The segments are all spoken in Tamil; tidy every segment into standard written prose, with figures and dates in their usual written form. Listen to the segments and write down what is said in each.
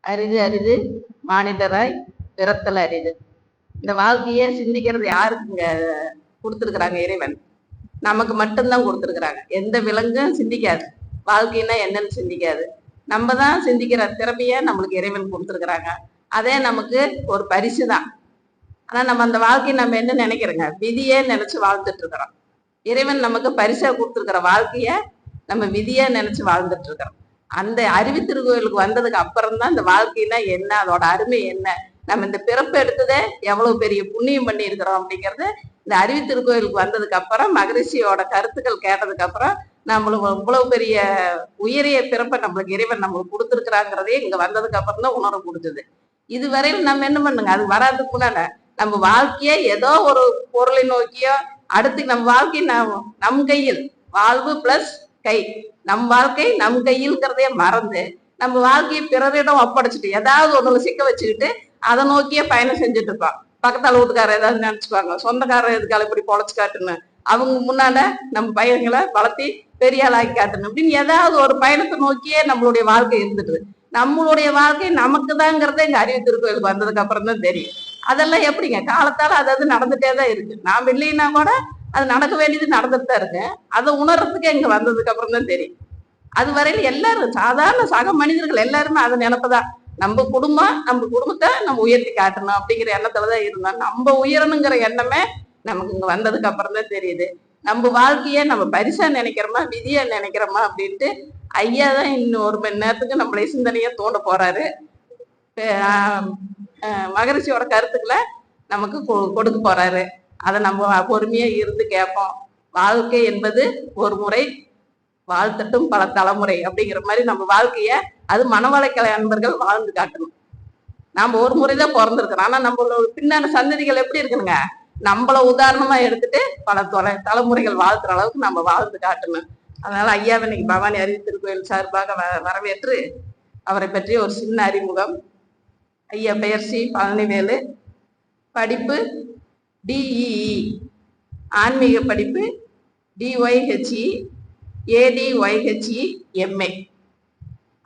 அரிது அரிது மானிடராய் பிறத்தல் அரிது. இந்த வாழ்க்கையே சிந்திக்கிறது யாருக்குங்க கொடுத்துருக்குறாங்க? இறைவன் நமக்கு மட்டும்தான் கொடுத்துருக்குறாங்க. எந்த விலங்கும் சிந்திக்காது, வாழ்க்கைன்னா என்னன்னு சிந்திக்காது. நம்ம தான் சிந்திக்கிற திறமைய நம்மளுக்கு இறைவன் கொடுத்துருக்குறாங்க. அதே நமக்கு ஒரு பரிசு தான். ஆனா நம்ம அந்த வாழ்க்கையை நம்ம என்ன நினைக்கிறோங்க? விதியே நினைச்சு வாழ்ந்துட்டு இருக்கிறோம். இறைவன் நமக்கு பரிசா கொடுத்துருக்கிற வாழ்க்கைய நம்ம விதியா நினைச்சு வாழ்ந்துட்டு இருக்கிறோம். அந்த அறிவு திருக்கோயிலுக்கு வந்ததுக்கு அப்புறம் தான் இந்த வாழ்க்கைனா என்ன, அதோட அருமை என்ன, நம்ம இந்த பிறப்பு எடுத்ததே எவ்வளவு பெரிய புண்ணியம் பண்ணி இருக்கிறோம் அப்படிங்கிறது இந்த அறிவு திருக்கோயிலுக்கு வந்ததுக்கு அப்புறம், மகரிஷியோட கருத்துக்கள் கேட்டதுக்கு அப்புறம், நம்மளுக்கு இவ்வளவு பெரிய உயரிய பிறப்பை நம்மளுக்கு இறைவன் நம்மளுக்கு கொடுத்துருக்குறாங்கிறதே இங்க வந்ததுக்கு அப்புறம் தான் உணர முடிஞ்சது. இதுவரையில் நம்ம என்ன பண்ணுங்க, அது வராதுக்கு முன்னால நம்ம வாழ்க்கையே ஏதோ ஒரு பொருளை நோக்கியோ, அடுத்து நம்ம வாழ்க்கை நம் கையில், வாழ்வு பிளஸ் கை, நம் வாழ்க்கை நம் கையில்ங்கிறதே மறந்து நம்ம வாழ்க்கையை பிறரிடம் ஒப்படைச்சிட்டு ஏதாவது ஒண்ணு சிக்க வச்சுக்கிட்டு அதை நோக்கியே பயணம் செஞ்சுட்டு இருப்போம். பக்கத்தால வீட்டுக்காரர் ஏதாவது நினைச்சுக்குவாங்க, சொந்தக்காரர் எதுக்கால இப்படி பொழைச்சு காட்டுன்னு, அவங்க முன்னால நம்ம பையன்களை வளர்த்தி பெரிய ஆளாக்கி காட்டணும் அப்படின்னு ஏதாவது ஒரு பயணத்தை நோக்கியே நம்மளுடைய வாழ்க்கை இருந்துட்டு, நம்மளுடைய வாழ்க்கை நமக்கு தாங்கிறத இந்த அறிவு திருக்கோயிலுக்கு வந்ததுக்கு அப்புறம் தான் தெரியும். அதெல்லாம் எப்படிங்க, காலத்தால அதாவது நடந்துட்டே தான் இருக்கு. நாம் இல்லைன்னா கூட அது நடக்க வேண்டியது நடந்துட்டு தான் இருக்கு. அதை உணர்றதுக்கு இங்க வந்ததுக்கு அப்புறம் தான் தெரியும். அது வரையில எல்லாரும் சாதாரண சக மனிதர்கள் எல்லாருமே அதை நினைப்பதான், நம்ம குடும்பம், நம்ம குடும்பத்தை நம்ம உயர்த்தி காட்டணும் அப்படிங்கிற எண்ணத்துலதான் இருந்தோம். நம்ம உயரணுங்கிற எண்ணமே நமக்கு இங்க வந்ததுக்கு அப்புறம் தான் தெரியுது. நம்ம வாழ்க்கைய நம்ம பரிசா நினைக்கிறோமா விதியா நினைக்கிறோமா அப்படின்ட்டு ஐயா தான் இன்னும் 1 மணி நேரத்துக்கு நம்மளை சிந்தனையா தோண்ட போறாரு. மகரிஷியோட கருத்துக்களை நமக்கு கொடுக்க போறாரு. அதை நம்ம பொறுமையா இருந்து கேட்போம். வாழ்க்கை என்பது ஒரு முறை வாழ்த்தட்டும் பல தலைமுறை அப்படிங்கிற மாதிரி நம்ம வாழ்க்கைய அது மனவளக்கலை அன்பர்கள் வாழ்ந்து காட்டணும். நாம ஒரு முறைதான் பிறந்திருக்கிறோம். ஆனா நம்மளோட பின்னாடி சந்ததிகள் எப்படி இருக்குனுங்க, நம்மள உதாரணமா எடுத்துட்டு பல தலைமுறைகள் வாழ்த்துற அளவுக்கு நம்ம வாழ்ந்து காட்டணும். அதனால ஐயாவை இன்னைக்கு பவானி அறிவு திருக்கோயில் சார்பாக வரவேற்று அவரை பற்றி ஒரு சின்ன அறிமுகம். ஐயா பெயர் சி பழனிவேலு, படிப்பு டிஇஇ, ஆன்மீக படிப்பு டிஒய்ஹெச்இ ADYHE MA,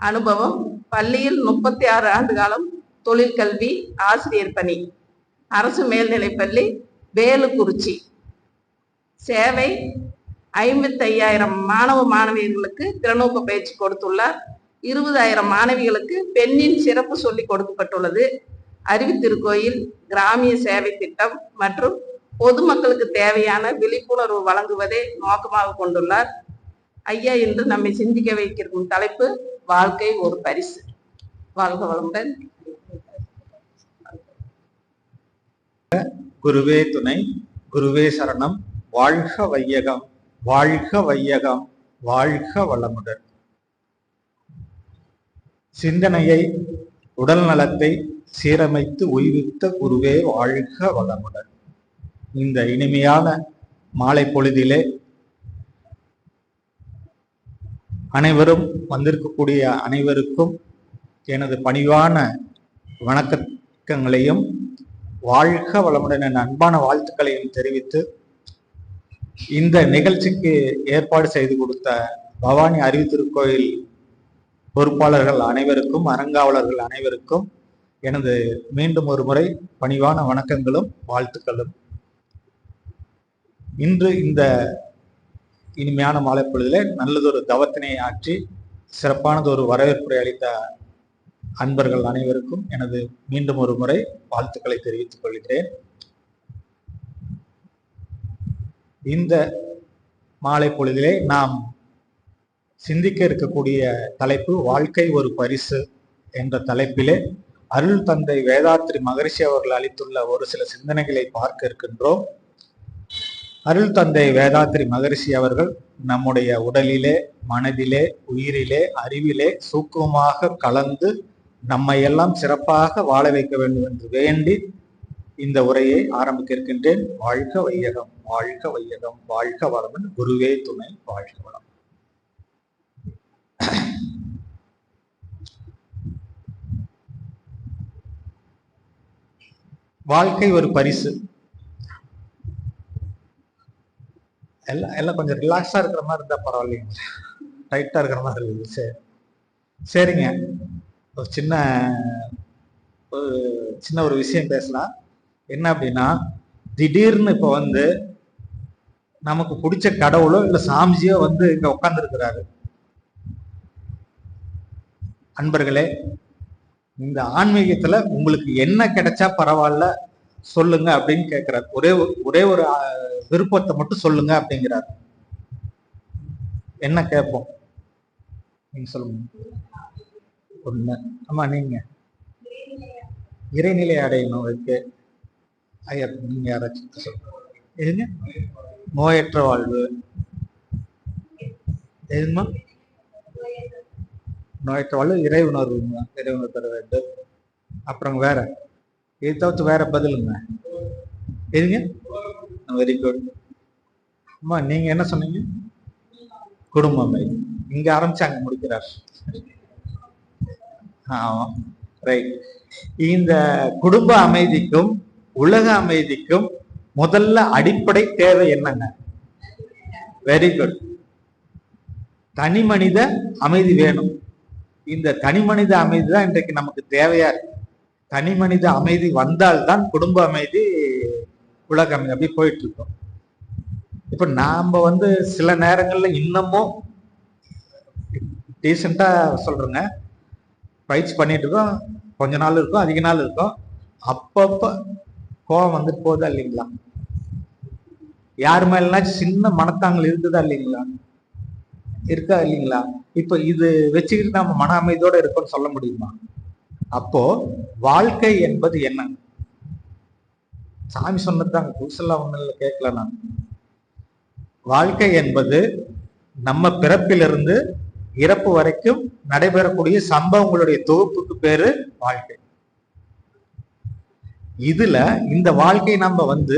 அனுபவம் பள்ளியில் 36 ஆண்டு காலம், தொழிற்கல்வி, ஆசிரியர் பணி, அரசு மேல்நிலைப்பள்ளி வேலுக்குறிச்சி, சேவை 55,000 மாணவ மாணவியர்களுக்கு திறனூக்க பயிற்சி கொடுத்துள்ளார். 20,000 மாணவிகளுக்கு பெண்ணின் சிறப்பு சொல்லி கொடுக்கப்பட்டுள்ளது. அறிவு திருக்கோயில் கிராமிய சேவை திட்டம் மற்றும் பொதுமக்களுக்கு தேவையான விழிப்புணர்வு வழங்குவதை நோக்கமாக கொண்டுள்ளார். ஐயா இன்று நம்மை சிந்திக்க வைக்கும் தலைப்பு வாழ்க்கை ஒரு பரிசு. வாழ்க வளமுடன். குருவே துணை, குருவே சரணம். வாழ்க வையகம், வாழ்க வையகம், வாழ்க வளமுடன். சிந்தனையை, உடல் நலத்தை சீரமைத்து உய்வித்த குருவே வாழ்க வளமுடன். இந்த இனிமையான மாலை பொழுதிலே அனைவரும் வந்திருக்கக்கூடிய அனைவருக்கும் எனது பணிவான வணக்கங்களையும் வாழ்க வளமுடன் என் அன்பான வாழ்த்துக்களையும் தெரிவித்து, இந்த நிகழ்ச்சிக்கு ஏற்பாடு செய்து கொடுத்த பவானி அறிவு திருக்கோயில் பொறுப்பாளர்கள் அனைவருக்கும், அறங்காவலர்கள் அனைவருக்கும் எனது மீண்டும் ஒரு முறை பணிவான வணக்கங்களும் வாழ்த்துக்களும். இன்று இந்த இனிமையான மாலை பொழுதிலே நல்லதொரு தவத்தினை ஆற்றி சிறப்பானது ஒரு வரவேற்புரை அளித்த அன்பர்கள் அனைவருக்கும் எனது மீண்டும் ஒரு முறை வாழ்த்துக்களை தெரிவித்துக் கொள்கிறேன். இந்த மாலை பொழுதிலே நாம் சிந்திக்க இருக்கக்கூடிய தலைப்பு வாழ்க்கை ஒரு பரிசு என்ற தலைப்பிலே அருள் தந்தை வேதாத்ரி மகரிஷி அவர்கள் அளித்துள்ள ஒரு சில சிந்தனைகளை பார்க்க இருக்கின்றோம். அருள் தந்தை வேதாத்ரி மகரிஷி அவர்கள் நம்முடைய உடலிலே, மனதிலே, உயிரிலே, அறிவிலே சூக்குமமாக கலந்து நம்மை எல்லாம் சிறப்பாக வாழ வைக்க வேண்டும் என்று வேண்டி இந்த உரையை ஆரம்பிக்க இருக்கின்றேன். வாழ்க வையகம், வாழ்க வையகம், வாழ்க வளமுடன். குருவே துணை, வாழ்க வளம். வாழ்க்கை ஒரு பரிசு. எல்லாம் கொஞ்சம் ரிலாக்ஸா இருக்கிற மாதிரி இருந்தா பரவாயில்லைங்க, டைட்டா இருக்கிற மாதிரி இருக்குது. சரிங்க. ஒரு சின்ன ஒரு சின்ன ஒரு விஷயம் பேசலாம். என்ன அப்படின்னா, திடீர்னு இப்போ வந்து நமக்கு பிடிச்ச கடவுளோ இல்ல சாமிஜியோ வந்து இங்க உட்கார்ந்து இருக்கிறாரு. அன்பர்களே, இந்த ஆன்மீகத்துல உங்களுக்கு என்ன கிடைச்சா பரவாயில்ல சொல்லுங்க அப்படின்னு கேட்கிறார். ஒரே ஒரு விருப்பத்தை மட்டும் சொல்லுங்க அப்படிங்கிறார். என்ன கேட்போம்? நீங்க சொல்லுங்க. ஒண்ணு. ஆமா, நீங்க இறைநிலை அடையணும். அதுக்கு ஐயா நீங்க யாராச்சும் சொல்லுங்க. எதுங்க? நோயற்ற வாழ்வு. எதுமா? நோயற்ற வாழ்வு, இறை உணர்வு. இறை உணர்வு பெற வேண்டும். அப்புறம் வேற இதை தவிர்த்து வேற பதிலுங்க. எதுங்க? Very good. அம்மா நீங்க என்ன சொன்னீங்க? குடும்ப அமைதி. இங்க ஆரம்பிச்சு அங்க முடிக்கிறார். ஆமா, ரைட். இந்த குடும்ப அமைதிக்கும் உலக அமைதிக்கும் முதல்ல அடிப்படை தேவை என்னங்க? Very good. தனி மனித அமைதி வேணும். இந்த தனி மனித அமைதி தான் இன்றைக்கு நமக்கு தேவையா இருக்கு. தனி மனித அமைதி வந்தால்தான் குடும்ப அமைதி, உலக அமைதி அப்படி போயிட்டு இருக்கோம். இப்ப நாம வந்து சில நேரங்கள்ல இன்னமும் டீசெண்டா சொல்றேங்க, பயிற்சி பண்ணிட்டு இருக்கோம். கொஞ்ச நாள் இருக்கும், அதிக நாள் இருக்கும். அப்பப்ப கோபம் வந்துட்டு போகுதா இல்லைங்களா? யார் மேலனாச்சும் சின்ன மனத்தாங்கல் இருக்குதா இல்லைங்களா? இருக்கா இல்லைங்களா? இப்ப இது வச்சுக்கிட்டு நம்ம மன அமைதியோட இருக்கோம்னு சொல்ல முடியுமா? அப்போ வாழ்க்கை என்பது என்ன? சாமி சொன்னதுதாங்க, புதுசெல்லாம் ஒண்ணு கேட்கல நான். வாழ்க்கை என்பது நம்ம பிறப்பிலிருந்து இறப்பு வரைக்கும் நடைபெறக்கூடிய சம்பவங்களுடைய தொகுப்புக்கு பேரு வாழ்க்கை. இதுல இந்த வாழ்க்கை நம்ம வந்து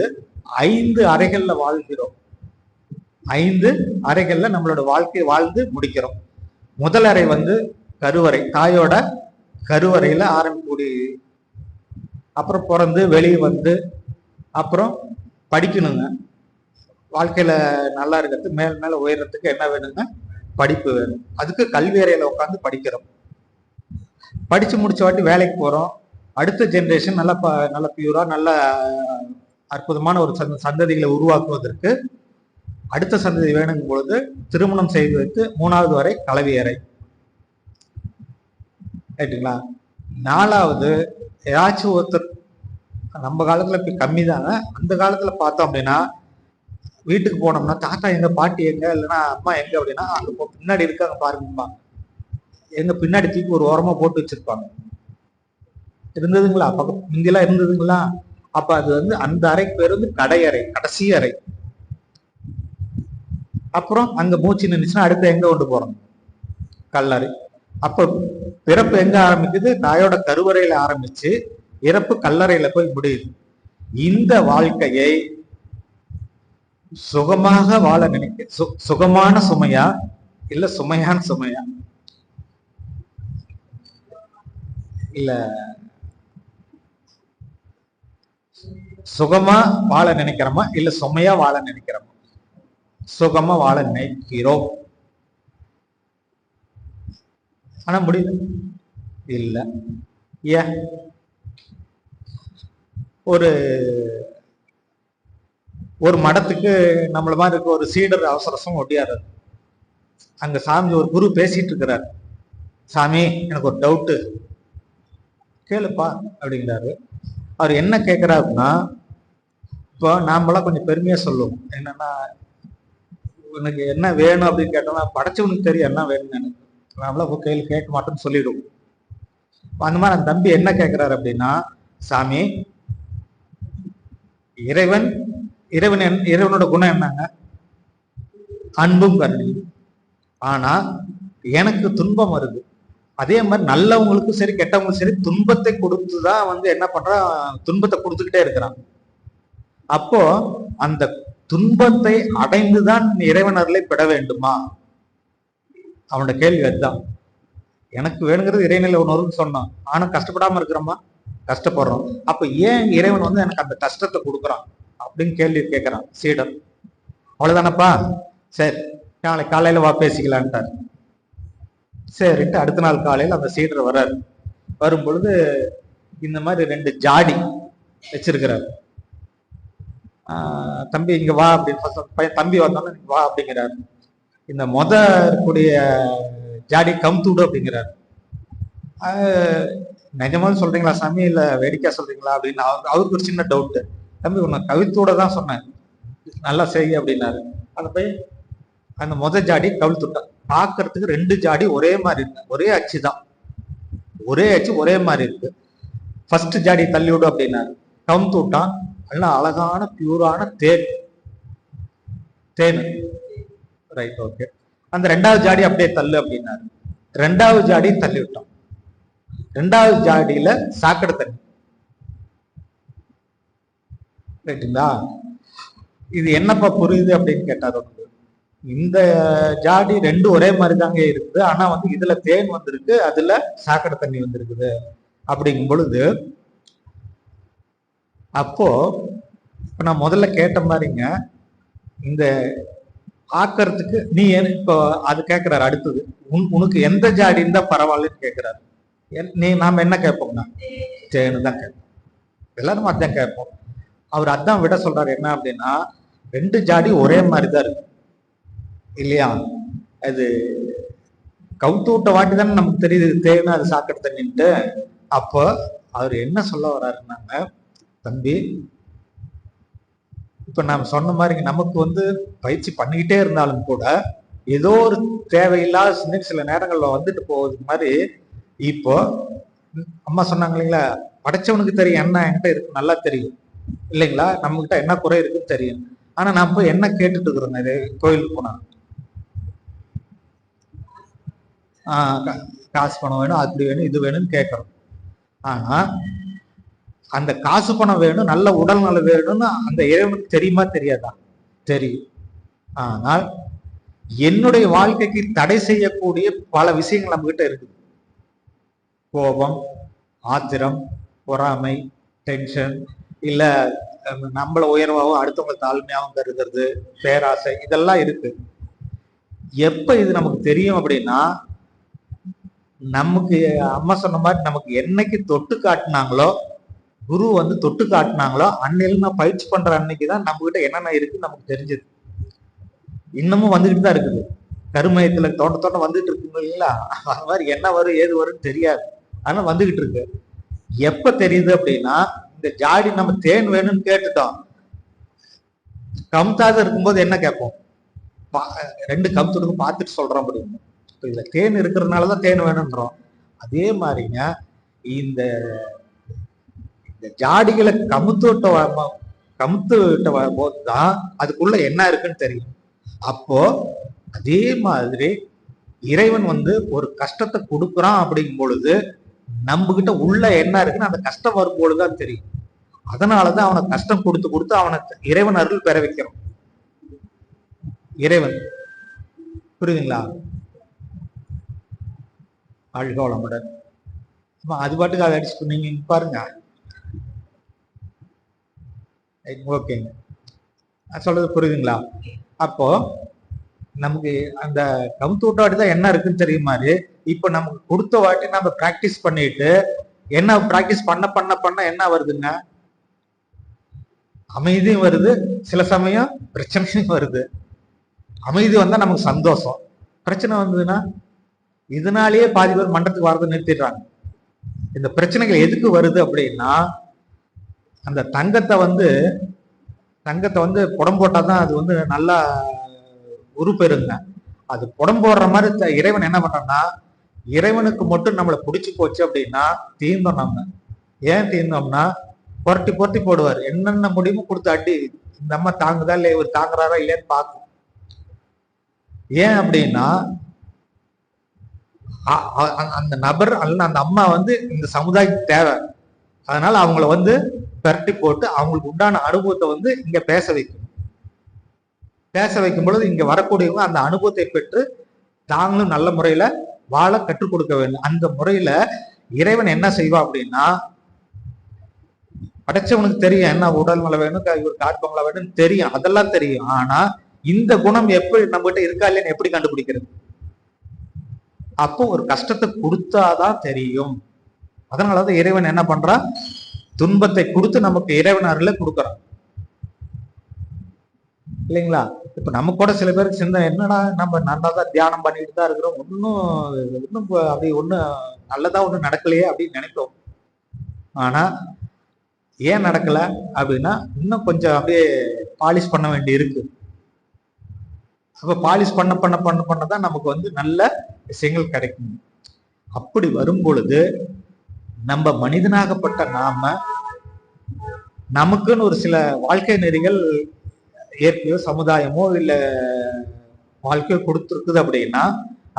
5 அறைகள்ல வாழ்கிறோம். 5 அறைகள்ல நம்மளோட வாழ்க்கை வாழ்ந்து முடிக்கிறோம். முதல் அறை வந்து கருவறை, தாயோட கருவறையில ஆரம்பிக்கக்கூடிய. அப்புறம் பிறந்து வெளியே வந்து அப்புறம் படிக்கணுங்க. வாழ்க்கையில நல்லா இருக்கிறது, மேல மேல உயரத்துக்கு என்ன வேணுங்க? படிப்பு வேணும். அதுக்கு கல்வி அறையில உட்காந்து படிக்கிறோம். படிச்சு முடிச்ச வாட்டி வேலைக்கு போறோம். அடுத்த ஜெனரேஷன் நல்ல பியூரா நல்ல அற்புதமான ஒரு சந்ததிகளை உருவாக்குவதற்கு அடுத்த சந்ததி வேணுங்கும் பொழுது திருமணம் செய்து வைத்து 3வது வரை கலவி அறை. ரைட்டுங்களா? 4வது ஏதாச்சும் ஒருத்தர், நம்ம காலத்துல இப்ப கம்மி தாங்க, அந்த காலத்துல பார்த்தோம் அப்படின்னா வீட்டுக்கு போனோம்னா தாத்தா எங்க, பாட்டி எங்க, இல்லைன்னா அம்மா எங்க அப்படின்னா அங்க பின்னாடி இருக்காங்க பாருங்கம்மா, எங்க பின்னாடி தூக்கி ஒரு ஓரமா போட்டு வச்சிருப்பாங்க. இருந்ததுங்களா? பக்கம் முந்தியெல்லாம் இருந்ததுங்களா? அப்ப அது வந்து அந்த அறைக்கு பேர் வந்து கடை அறை, கடைசி அறை. அப்புறம் அங்க மூச்சு நின்றுச்சுன்னா அடுத்து எங்க கொண்டு போறோம்? கல்லறை. அப்ப பிறப்பு எங்க ஆரம்பிக்குது? தாயோட கருவறையில ஆரம்பிச்சு இறப்பு கல்லறையில போய் முடியுது. இந்த வாழ்க்கையை சுகமாக வாழ நினைக்க, சுகமான சுமையா இல்ல சுமையான சுமையா? இல்ல சுகமா வாழ நினைக்கிறோமா இல்ல சுமையா வாழ நினைக்கிறோமா? சுகமா வாழ நினைக்கிறோம். ஆனா முடியல இல்ல. ஏன்? ஒரு மடத்துக்கு நம்மள மாதிரி இருக்க ஒரு சீடர் அவசரம் ஒட்டியாரு. அங்க சாமி ஒரு குரு பேசிட்டு இருக்கிறார். சாமி எனக்கு ஒரு டவுட்டு, கேளுப்பா அப்படிங்கிறாரு. அவர் என்ன கேட்கிறாருன்னா, இப்போ நாமெல்லாம் கொஞ்சம் பெருமையா சொல்லுவோம். என்னன்னா, உனக்கு என்ன வேணும் அப்படின்னு கேட்டோம்னா படைச்சவனுக்கு தெரியும் என்ன வேணும்னு. எனக்கு நாமெல்லாம் கேள்வி கேட்க மாட்டோம்னு சொல்லிடுவோம். அந்த மாதிரி அந்த தம்பி என்ன கேட்கிறாரு அப்படின்னா, சாமி இறைவனோட குணம் என்னங்க? அன்பும் கருணையும். ஆனா எனக்கு துன்பம் வருது. அதே மாதிரி நல்லவங்களுக்கும் சரி கெட்டவங்களுக்கும் சரி துன்பத்தை கொடுத்துதான் வந்து என்ன பண்றான்? துன்பத்தை கொடுத்துக்கிட்டே இருக்கிறான். அப்போ அந்த துன்பத்தை அடைந்துதான் இறைவனர்களை பெற வேண்டுமா? அவனோட கேள்வி அதுதான். எனக்கு வேணுங்கிறது இறைநிலை உணர்வுன்னு சொன்னான். ஆனா கஷ்டப்படாம இருக்கிறோமா? கஷ்டப்படுறோம். அப்ப ஏன் இறைவன் வந்து எனக்கு அந்த கஷ்டத்தை கொடுக்குறான் அப்படின்னு கேள்வி கேட்கிறான் சீடன். அவ்வளவுதானப்பா, சரி நாளைக்கு காலையில வா பேசிக்கலான்ட்டார். சரிட்டு அடுத்த நாள் காலையில அந்த சீடர் வர்றாரு. வரும் பொழுது இந்த மாதிரி 2 ஜாடி வச்சிருக்கிறாரு. தம்பி இங்க வா அப்படின்னு பையன் தம்பி வந்தோன்னா வா அப்படிங்கிறாரு. இந்த இருக்கக்கூடிய ஜாடி கவுத்துடு அப்படிங்கிறாரு. நிஜமாலும் சொல்றீங்களா சாமி இல்ல வேடிக்கை சொல்றீங்களா அப்படின்னு அவருக்கு ஒரு சின்ன டவுட்டு. தம்பி உன்னை கவித்தோட தான் சொன்னேன், நல்லா செய்ய அப்படின்னாரு. அந்த பையன் அந்த ஜாடி கவிழ்த்துட்டான். பார்க்கறதுக்கு 2 ஜாடி ஒரே மாதிரி இருக்கு, ஒரே அச்சு தான், ஒரே அச்சு ஒரே மாதிரி இருக்கு. ஃபர்ஸ்ட் ஜாடி தள்ளி விடும் அப்படின்னாரு. கவுத்து விட்டான். நல்லா அழகான பியூரான தேன். Right, okay. அந்த 2வது ஜாடி அப்படியே தள்ளு அப்படின்னாரு. 2வது ஜாடி தள்ளி விட்டோம். 2வது ஜாடியில சாக்கடை தண்ணி. ரைட்டுங்களா? இது என்னப்பா புரியுது அப்படின்னு கேட்டாரு. இந்த ஜாடி 2 ஒரே மாதிரி தாங்க இருக்குது, ஆனா இதுல தேன் வந்திருக்கு, அதுல சாக்கடை தண்ணி வந்திருக்குது அப்படிங்கும் பொழுது, அப்போ இப்ப நான் முதல்ல கேட்ட மாதிரிங்க, இந்த ஆக்கிறதுக்கு நீ இப்போ அது கேட்கிறாரு. அடுத்தது உனக்கு எந்த ஜாடி இருந்தா பரவாயில்லன்னு கேட்கிறாரு. நாம என்ன கேட்போம்னா தேனு தான் கேட்போம், எல்லாரும் அதான் கேட்போம். அவர் அதான் விட சொல்றாரு. என்ன அப்படின்னா 2 ஜாடி ஒரே மாதிரிதான் இருக்கு இல்லையா? அது கவுத்து விட்ட வாட்டி தானே நமக்கு தெரியுது தேவைன்னா அது சாக்கடை தண்ணின்ட்டு. அப்போ அவர் என்ன சொல்ல வர்றாருன்னாங்க, தம்பி இப்ப நாம சொன்ன மாதிரி நமக்கு பயிற்சி பண்ணிக்கிட்டே இருந்தாலும் கூட ஏதோ ஒரு தேவையில்லாத சில நேரங்கள்ல வந்துட்டு போகுது மாதிரி. இப்போ அம்மா சொன்னாங்க இல்லைங்களா, படைச்சவனுக்கு தெரியும் என்ன என்கிட்ட இருக்கு நல்லா தெரியும் இல்லைங்களா, நம்ம கிட்ட என்ன குறை இருக்குன்னு தெரியும். ஆனா நான் போய் என்ன கேட்டுட்டு இருக்கிறோம், நிறைய கோயிலுக்கு போனா காசு பணம் வேணும், அப்படி வேணும், இது வேணும்னு கேட்கறோம். ஆனா அந்த காசு பணம் வேணும், நல்ல உடல் நலம் வேணும்னு அந்த இறைவனுக்கு தெரியுமா தெரியாதா? தெரியும். ஆனால் என்னுடைய வாழ்க்கைக்கு தடை செய்யக்கூடிய பல விஷயங்கள் நம்ம கிட்ட இருக்குது. கோபம், ஆத்திரம், பொறாமை, டென்ஷன், இல்ல நம்மள உயர்வாகவும் அடுத்தவங்க தாழ்மையாகவும் கருதுறது, பேராசை, இதெல்லாம் இருக்கு. எப்ப இது நமக்கு தெரியும் அப்படின்னா, நமக்கு அம்மா சொன்ன மாதிரி நமக்கு என்னைக்கு தொட்டு காட்டினாங்களோ, குரு தொட்டு காட்டினாங்களோ, அன்னையில நான் பயிற்சி பண்ற அன்னைக்குதான் நம்ம கிட்ட என்னென்ன இருக்குன்னு நமக்கு தெரிஞ்சது. இன்னமும் வந்துகிட்டு தான் இருக்குது. கருமையத்துல தோட்ட வந்துட்டு இருக்கு இல்லைங்களா, அது மாதிரி என்ன வரும் ஏது வரும்னு தெரியாது, ஆனா வந்துகிட்டு இருக்கு. எப்ப தெரியுது அப்படின்னா, இந்த ஜாடி நம்ம தேன் வேணும்னு கேட்டுட்டோம், கம்தாத இருக்கும்போது என்ன கேட்போம், 2 கம்துடுக்கு பார்த்துட்டு சொல்றோம் அப்படின்னு. இதுல தேன் இருக்கிறதுனாலதான் தேன் வேணும்ன்றோம். அதே மாதிரிங்க இந்த ஜாடிகளை கமுத்து விட்ட போதுதான் அதுக்குள்ள என்ன இருக்குன்னு தெரியும். அப்போ அதே மாதிரி இறைவன் ஒரு கஷ்டத்தை கொடுக்குறான் அப்படிங்கும் பொழுது நம்ம கிட்ட உள்ள என்ன இருக்குன்னு அந்த கஷ்டம் வரும்பொழுதுதான் தெரியும். அதனாலதான் அவனை கஷ்டம் கொடுத்து அவனுக்கு இறைவன் அருள் பெற வைக்கிறோம். இறைவன் புரியுதுங்களா? அழ்கோளமுடன் அது பாட்டுக்கு அதை அடிச்சுட்டு நீங்க பாருங்க. ஓகேங்க, சொல்றது புரியுதுங்களா? அப்போ நமக்கு அந்த கவுத்து விட்ட வாட்டி தான் என்ன இருக்குன்னு தெரியும் மாதிரி, இப்ப நமக்கு கொடுத்த வாட்டி நம்ம பிராக்டிஸ் பண்ணிட்டு என்ன பிராக்டிஸ் பண்ண என்ன வருதுங்க, அமைதியும் வருது, சில சமயம் பிரச்சனையும் வருது. அமைதி வந்தா நமக்கு சந்தோஷம், பிரச்சனை வந்ததுன்னா இதனாலேயே பாதி பேர் மண்டத்துக்கு வரதை நிறுத்திடுறாங்க. இந்த பிரச்சனைகள் எதுக்கு வருது அப்படின்னா, அந்த தங்கத்தை புடம் போட்டாதான் அது நல்லா உருப்பெருங்க. அது புடம் போடுற மாதிரி இறைவன் என்ன பண்றான்னா, இறைவனுக்கு மட்டும் நம்மளை பிடிச்சு போச்சு அப்படின்னா தீர்ந்தோம். நம்ம ஏன் தீர்ந்தோம்னா, புரட்டி போடுவார், என்னென்ன முடியுமோ கொடுத்து அடி, இந்த அம்மா தாங்குதா இல்லையா, இவர் தாங்குறாரா இல்லையான்னு பார்க்கும். ஏன் அப்படின்னா, அந்த நபர் அல்ல அந்த அம்மா இந்த சமுதாயத்துக்கு தேவை. அதனால அவங்கள பெரட்டி போட்டு அவங்களுக்கு உண்டான அனுபவத்தை இங்க பேச வைக்கும் பொழுது இங்க வரக்கூடியவங்க அந்த அனுபவத்தை பெற்று தாங்களும் நல்ல முறையில வாழ கற்றுக் கொடுக்க வேண்டும். அந்த முறையில இறைவன் என்ன செய்வா அப்படின்னா, படைச்சவனுக்கு தெரியும் என்ன உடல் நலம் வேணும், இவர் காட்பங்களா வேணும்னு தெரியும், அதெல்லாம் தெரியும். ஆனா இந்த குணம் எப்படி நம்ம கிட்ட இருக்கா இல்லைன்னு எப்படி கண்டுபிடிக்கிறது? அப்போ ஒரு கஷ்டத்தை கொடுத்தாதான் தெரியும். அதனாலதான் இறைவன் என்ன பண்றான், துன்பத்தை கொடுத்து நமக்கு இறைவன் அருளை கொடுக்கறான் இல்லைங்களா. இப்ப நம்ம கூட சில பேருக்கு சிந்தனை என்னடா, நம்ம நல்லாதான் தியானம் பண்ணிட்டு தான் இருக்கிறோம், ஒன்னும் அப்படி ஒன்னும் நல்லதா ஒண்ணும் நடக்கலையே அப்படின்னு நினைப்போம். ஆனா ஏன் நடக்கல அப்படின்னா, இன்னும் கொஞ்சம் அப்படியே பாலிஷ் பண்ண வேண்டி இருக்கு. அப்ப பாலிஷ் பண்ண பண்ண பண்ண பண்ணதான் நமக்கு நல்ல விஷயங்கள் கிடைக்கும். அப்படி வரும் பொழுது நம்ம மனிதனாகப்பட்ட நாம நமக்குன்னு ஒரு சில வாழ்க்கை நெறிகள் இயற்கையோ சமுதாயமோ இல்ல வாழ்க்கையோ கொடுத்துருக்குது அப்படின்னா,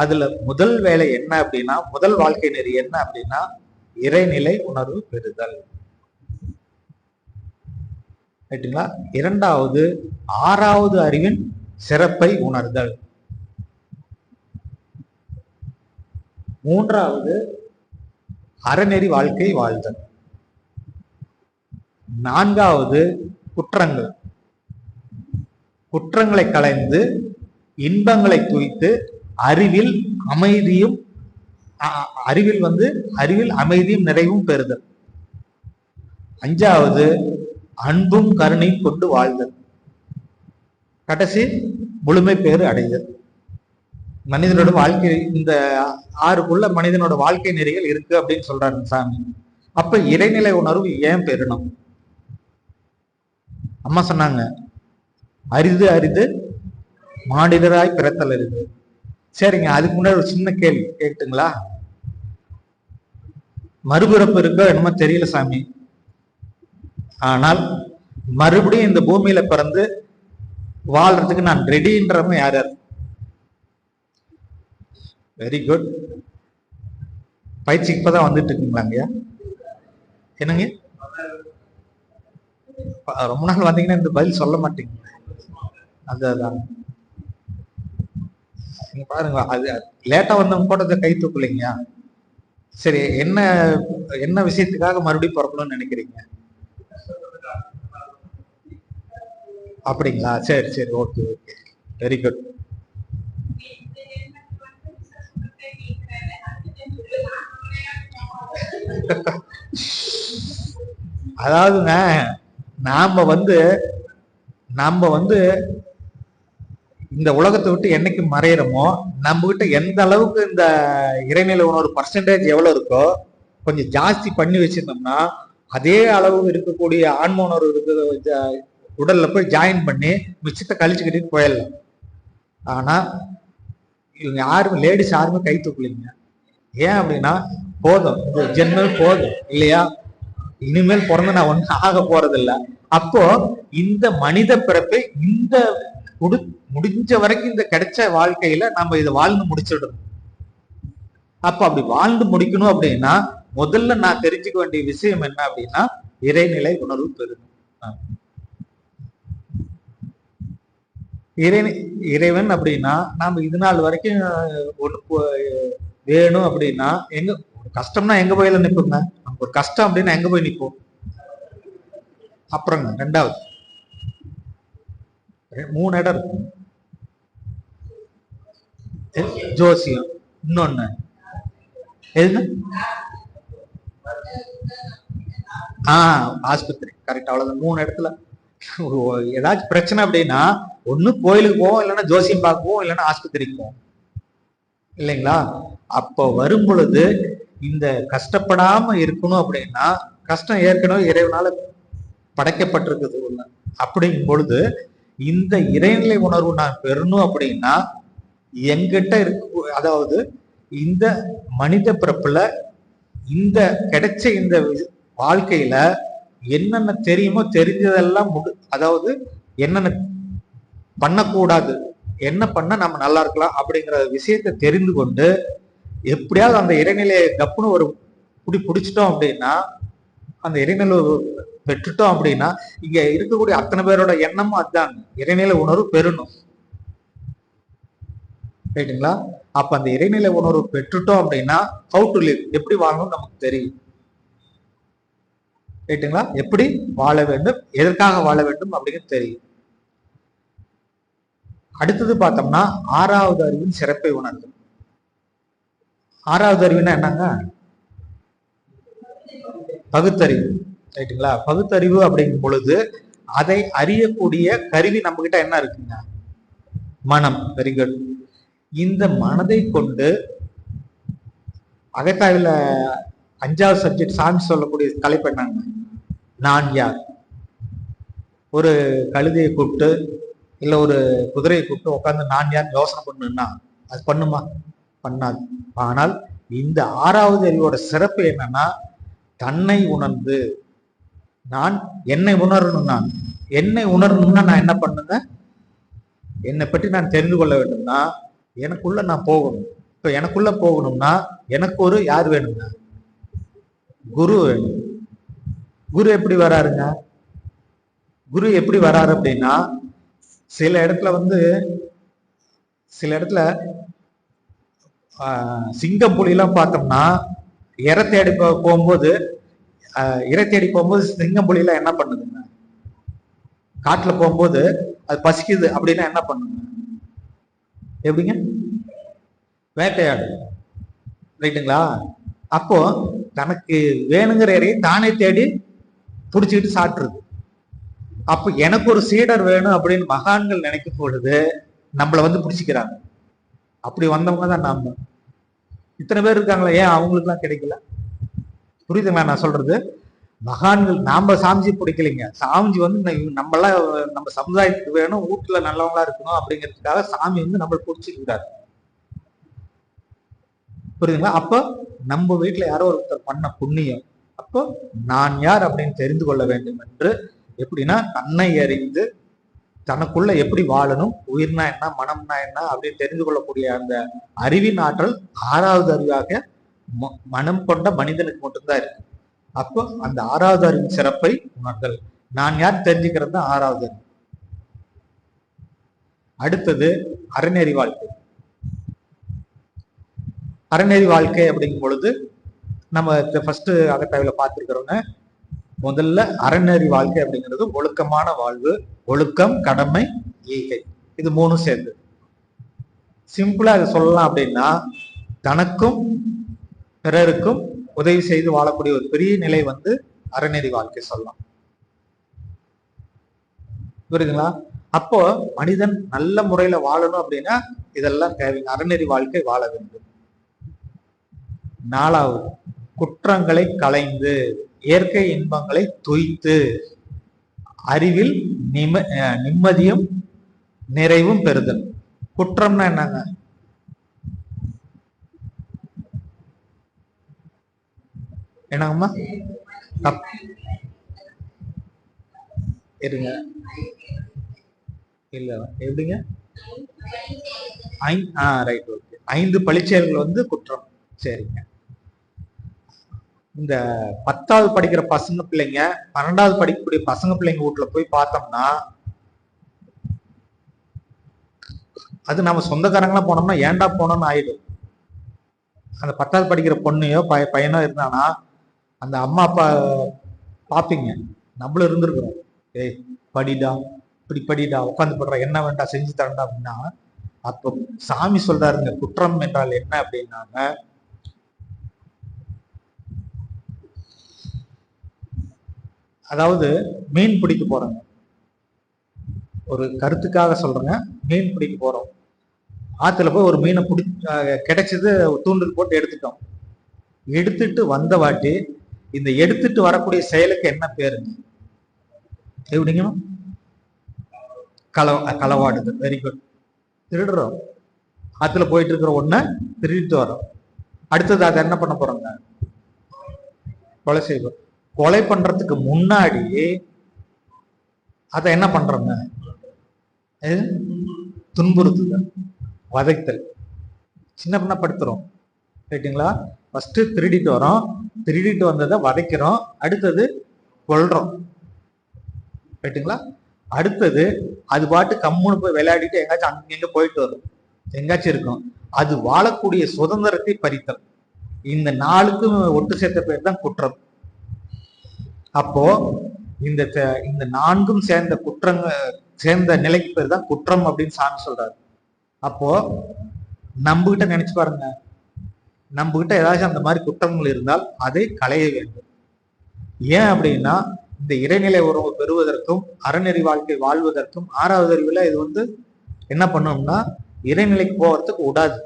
அதுல முதல் வேலை என்ன அப்படின்னா, முதல் வாழ்க்கை நெறி என்ன அப்படின்னா, இறைநிலை உணர்வு பெறுதல். ரைட்டுங்களா. இரண்டாவது, ஆறாவது அறிவின் சிறப்பை உணர்தல். மூன்றாவது, அறநெறி வாழ்க்கை வாழ்தல். நான்காவது, குற்றங்களை களைந்து இன்பங்களை துய்த்து அறிவில் அமைதியும் நிறைவும் பெறுதல். அஞ்சாவது, அன்பும் கருணையும் கொண்டு வாழ்தல். கடைசி, முழுமை பேறு அடைதல். மனிதனோட வாழ்க்கை இந்த 6க்குள்ள மனிதனோட வாழ்க்கை நெறிகள் இருக்கு அப்படின்னு சொல்றாரு சாமி. அப்ப இறைநிலை உணர்வு ஏன் பெறணும்? அம்மா சொன்னாங்க, அரிது அரிது மானிடராய் பிறத்தல் அரிது. சரிங்க, அதுக்கு முன்னாடி ஒரு சின்ன கேள்வி கேட்டுங்களா? மறுபிறப்பு இருக்கோ என்னமோ தெரியல சாமி, ஆனால் மறுபடியும் இந்த பூமியில பிறந்து வாழ்றதுக்கு நான் ரெடின்றவங்க யார் யார்? Very good. பயிற்சி இப்பதான் வந்துட்டு இருக்குங்களாங்க? என்னங்க, ரொம்ப நாள் வந்தீங்கன்னா இந்த பதில் சொல்ல மாட்டீங்க. அதான் நீங்க பாருங்க, அது லேட்டா வந்தவங்க கூட கை தூக்கலைங்க. சரி, என்ன விஷயத்துக்காக மறுபடியும் பிறக்கணும்னு நினைக்கிறீங்க? அப்படிங்களா? சரி சரி, ஓகே ஓகே, வெரி குட். அதாவதுங்க, நாம இந்த உலகத்தை விட்டு என்னைக்கு மறையிறோமோ, நம்ம கிட்ட எந்த அளவுக்கு இந்த இறைநிலை உணர்வு பர்சன்டேஜ் எவ்வளவு இருக்கோ கொஞ்சம் ஜாஸ்தி பண்ணி வச்சிருந்தோம்னா, அதே அளவு இருக்கக்கூடிய ஆன்ம உணர்வு இருக்க உடல்ல போய் ஜாயின் பண்ணி மிச்சத்தை கழிச்சுக்கிட்டு போயிடலாம். ஆனா இவங்க யாருமே, லேடிஸ் யாருமே கை தூக்கலைங்க. ஏன் அப்படின்னா, போதும், இந்த ஜென்மம் போதும் இல்லையா, இனிமேல் பிறந்து நான் ஒன்றும் ஆக போறதில்லை. அப்போ இந்த மனித பிறப்பை இந்த முடிஞ்ச வரைக்கும் இந்த கிடைச்ச வாழ்க்கையில நம்ம இதை வாழ்ந்து முடிச்சிடணும். அப்ப அப்படி வாழ்ந்து முடிக்கணும் அப்படின்னா, முதல்ல நான் தெரிஞ்சுக்க வேண்டிய விஷயம் என்ன அப்படின்னா, இறைநிலை உணர்வு பெறும். இறைவன் அப்படின்னா, நாம இது நாள் வரைக்கும் ஒண்ணு வேணும் அப்படின்னா, எங்க கஷ்டம்னா எங்க போயில நிற்போங்க? நமக்கு ஒரு கஷ்டம் அப்படின்னா எங்க போய் நிற்போம்? அப்புறங்க ரெண்டாவது 3 இடம் இருக்கு. ஜோசியம், இன்னொன்னு எதுங்க? ஆஸ்பத்திரி. கரெக்ட், அவ்வளவுதான். 3 இடத்துல ஏதாச்சும் பிரச்சனை அப்படின்னா ஒண்ணு கோயிலுக்கு போவோம், இல்லைன்னா ஜோசியம் பார்க்குவோம், இல்லைன்னா ஆஸ்பத்திரிக்கு போவோம் இல்லைங்களா. அப்போ வரும் பொழுது இந்த கஷ்டப்படாம இருக்கணும் அப்படின்னா, கஷ்டம் ஏற்கனவே இறைவனால படைக்கப்பட்டிருக்குது ஒண்ணு. அப்படிங்கும் பொழுது இந்த இறைநிலை உணர்வு நான் பெறணும் அப்படின்னா, எங்கிட்ட இருக்கு, அதாவது இந்த மனித பிறப்புல இந்த கிடைச்ச இந்த வாழ்க்கையில என்னென்ன தெரியுமோ தெரிஞ்சதெல்லாம் அதாவது என்னென்ன பண்ணக்கூடாது, என்ன பண்ண நம்ம நல்லா இருக்கலாம் அப்படிங்கிற விஷயத்தை தெரிந்து கொண்டு எப்படியாவது அந்த இறைநிலையை கப்புன்னு ஒரு பிடிச்சிட்டோம் அப்படின்னா, அந்த இறைநிலை பெற்றுட்டோம் அப்படின்னா, இங்க இருக்கக்கூடிய அத்தனை பேரோட எண்ணமும் அதுதான், இறைநிலை உணர்வு பெறணும். ரைட்டுங்களா. அப்ப அந்த இறைநிலை உணர்வு பெற்றுட்டோம் அப்படின்னா, ஹவு டு லிவ், எப்படி வாழணும் நமக்கு தெரியும். ரைட்டுங்களா. எப்படி வாழ வேண்டும், எதற்காக வாழ வேண்டும் அப்படிங்கிறது தெரியும். அடுத்தது பார்த்தோம்னா, 6வது அறிவின் சிறப்பை உணர்தல். 6வது அறிவுனா என்னங்க? பகுத்தறிவு. ரைட்டுங்களா? பகுத்தறிவு அப்படிங்கும் பொழுது அதை அறியக்கூடிய கருவி நம்ம கிட்ட என்ன இருக்குங்க? மனம். Very good. இந்த மனதை கொண்டு அகத்தாய்வுல 5வது சப்ஜெக்ட் சாமி சொல்லக்கூடிய தலைப்பு என்னங்க? நான் யார். ஒரு கழுதையை கூப்பிட்டு இல்ல ஒரு குதிரையை கூப்பிட்டு உட்காந்து நான் யார் யோசனை பண்ணுன்னா அது பண்ணுமா? பண்ணாது. ஆனால் இந்த 6வது அறிவோட சிறப்பு என்னன்னா, தன்னை உணர்ந்து நான் என்னை உணரணும். நான் என்னை உணரணும்னா நான் என்ன பண்ணுங்க? என்னை பற்றி நான் தெரிந்து கொள்ள வேண்டும்னா எனக்குள்ள நான் போகணும். இப்ப எனக்குள்ள போகணும்னா எனக்கு ஒரு யார் வேணுங்க? குரு வேணும். குரு எப்படி வராருங்க? குரு எப்படி வராரு அப்படின்னா, சில இடத்துல சிங்கம் புலிலாம் பார்த்தோம்னா இறை தேடி போகும்போது சிங்கம் புலிலாம் என்ன பண்ணுதுங்க? காட்டுல போகும்போது அது பசிக்குது அப்படின்னா என்ன பண்ணுங்க? எப்படிங்க? வேட்டையாடு. ரைட்டுங்களா? அப்போ தனக்கு வேணுங்கிற இறையை தானே தேடி புடிச்சுக்கிட்டு சாப்பிட்டுருது. அப்ப எனக்கு ஒரு சீடர் வேணும் அப்படின்னு மகான்கள் நினைக்கும் பொழுது நம்மள வந்து பிடிச்சிக்கிறாங்க. அப்படி வந்தவங்க தான் நாம. இத்தனை பேர் இருக்காங்களா, ஏன் அவங்களுக்கு எல்லாம் கிடைக்கல? புரியுதுங்களா நான் சொல்றது? மகான்கள் நாம சாமிஜி பிடிக்கலைங்க. சாமிஜி வந்து நம்மளாம் நம்ம சமுதாயத்துக்கு வேணும், வீட்டுல நல்லவங்களா இருக்கணும் அப்படிங்கிறதுக்காக சாமி வந்து நம்மளை பிடிச்சிக்கிறாரு. புரியுதுங்களா? அப்போ நம்ம வீட்டுல யாரோ ஒருத்தர் பண்ண புண்ணியம். அப்போ நான் யார் அப்படின்னு தெரிந்து கொள்ள வேண்டும் என்று, எப்படின்னா தன்னை அறிந்து தனக்குள்ள எப்படி வாழணும், உயிர்னா என்ன மனம்னா என்ன அப்படின்னு தெரிந்து கொள்ளக்கூடிய அந்த அறிவின் ஆற்றல் 6வது அறிவாக மனம் கொண்ட மனிதனுக்கு மட்டும்தான் இருக்கு. அப்போ அந்த 6வது அறிவின் சிறப்பை உணர்தல். நான் யார் தெரிஞ்சுக்கிறது தான் 6வது அறிவு. அடுத்தது அறநெறி வாழ்க்கை. அறநெறி வாழ்க்கை அப்படிங்கும் பொழுது நம்ம ஃபர்ஸ்ட் அகத்தாய்வுல பார்த்துருக்கிறோங்க. முதல்ல அறநெறி வாழ்க்கை அப்படிங்கிறது ஒழுக்கமான வாழ்வு. ஒழுக்கம், கடமை, ஈகை, இது 3 சேர்ந்து. சிம்பிளா இதை சொல்லலாம் அப்படின்னா, தனக்கும் பிறருக்கும் உதவி செய்து வாழக்கூடிய ஒரு பெரிய நிலை வந்து அறநெறி வாழ்க்கை சொல்லலாம். புரியுதுங்களா? அப்போ மனிதன் நல்ல முறையில வாழணும் அப்படின்னா இதெல்லாம் தேவைங்க. அறநெறி வாழ்க்கை வாழ வேண்டும். 4வது குற்றங்களை களைந்து இயற்கை இன்பங்களை துய்த்து அறிவில் நிம்மதியும் நிறைவும் பெறுதல். குற்றம்னா என்னங்க? என்னங்கம்மா? இருங்க, இல்ல எப்படிங்க? Right, okay. 5 பழிச்செயல்கள் வந்து குற்றம். சரிங்க. இந்த 10வது படிக்கிற பசங்க பிள்ளைங்க, 12வது படிக்கக்கூடிய பசங்க பிள்ளைங்க வீட்டுல போய் பார்த்தோம்னா, அது நம்ம சொந்தக்காரங்களா போனோம்னா ஏன்டா போனோம்னு ஆயிடும். அந்த 10வது படிக்கிற பொண்ணையோ பையனோ இருந்தானா அந்த அம்மா அப்பா பாப்பீங்க. நம்மளும் இருந்திருக்கிறோம். ஏய் படிடா, இப்படி படிடா, உட்காந்து படுற, என்ன வேண்டா செஞ்சு தரண்டா அப்படின்னா, அப்ப சாமி சொல்றாருங்க குற்றம் என்றால் என்ன அப்படின்னாங்க, அதாவது மீன் பிடிக்க போறோங்க. ஒரு கருத்துக்காக சொல்றேங்க. மீன் பிடிக்க போறோம். ஆத்துல போய் ஒரு மீனை கிடைச்சது, தூண்டில் போட்டு எடுத்துட்டோம். எடுத்துட்டு வந்த வாட்டி இந்த எடுத்துட்டு வரக்கூடிய செயலுக்கு என்ன பேருங்க? எப்படிங்க? களவாடுது. Very good. திருடுறோம். ஆத்துல போயிட்டு இருக்கிற ஒண்ண திருடிட்டு வரோம். அடுத்தது அதை என்ன பண்ண போறோங்க? கொலை செய்வோம். கொலை பண்றதுக்கு முன்னாடி அதை என்ன பண்றோங்க? துன்புறுத்துதல், வதைத்தல், சின்ன பண்ண படுத்துறோம். ரைட்டுங்களா? ஃபர்ஸ்ட் திருடிட்டு வரோம், திருடிட்டு வந்ததை வதைக்கிறோம், அடுத்தது கொல்றோம். ரைட்டுங்களா? அடுத்தது அது பாட்டு கம்முன்னு போய் விளையாடிட்டு எங்காச்சும் அங்கங்க போயிட்டு வரும், எங்காச்சும் இருக்கும். அது வாழக்கூடிய சுதந்திரத்தை பறித்தல். இந்த 4க்கும் ஒட்டு சேர்த்த பேர் தான் குற்றம். அப்போ இந்த 4ம் சேர்ந்த சேர்ந்த நிலைக்கு பேர் தான் குற்றம் அப்படின்னு சாமி சொல்றாரு. அப்போ நம்ம கிட்ட நினைச்சு பாருங்க, நம்ம கிட்ட ஏதாச்சும் அந்த மாதிரி குற்றங்கள் இருந்தால் அதை களைய வேண்டும். ஏன் அப்படின்னா இந்த இறைநிலை உறவு பெறுவதற்கும் அறநெறி வாழ்க்கை வாழ்வதற்கும் 6வது அறிவுல இது என்ன பண்ணணும்னா இறைநிலைக்கு போகிறதுக்கு விடாது.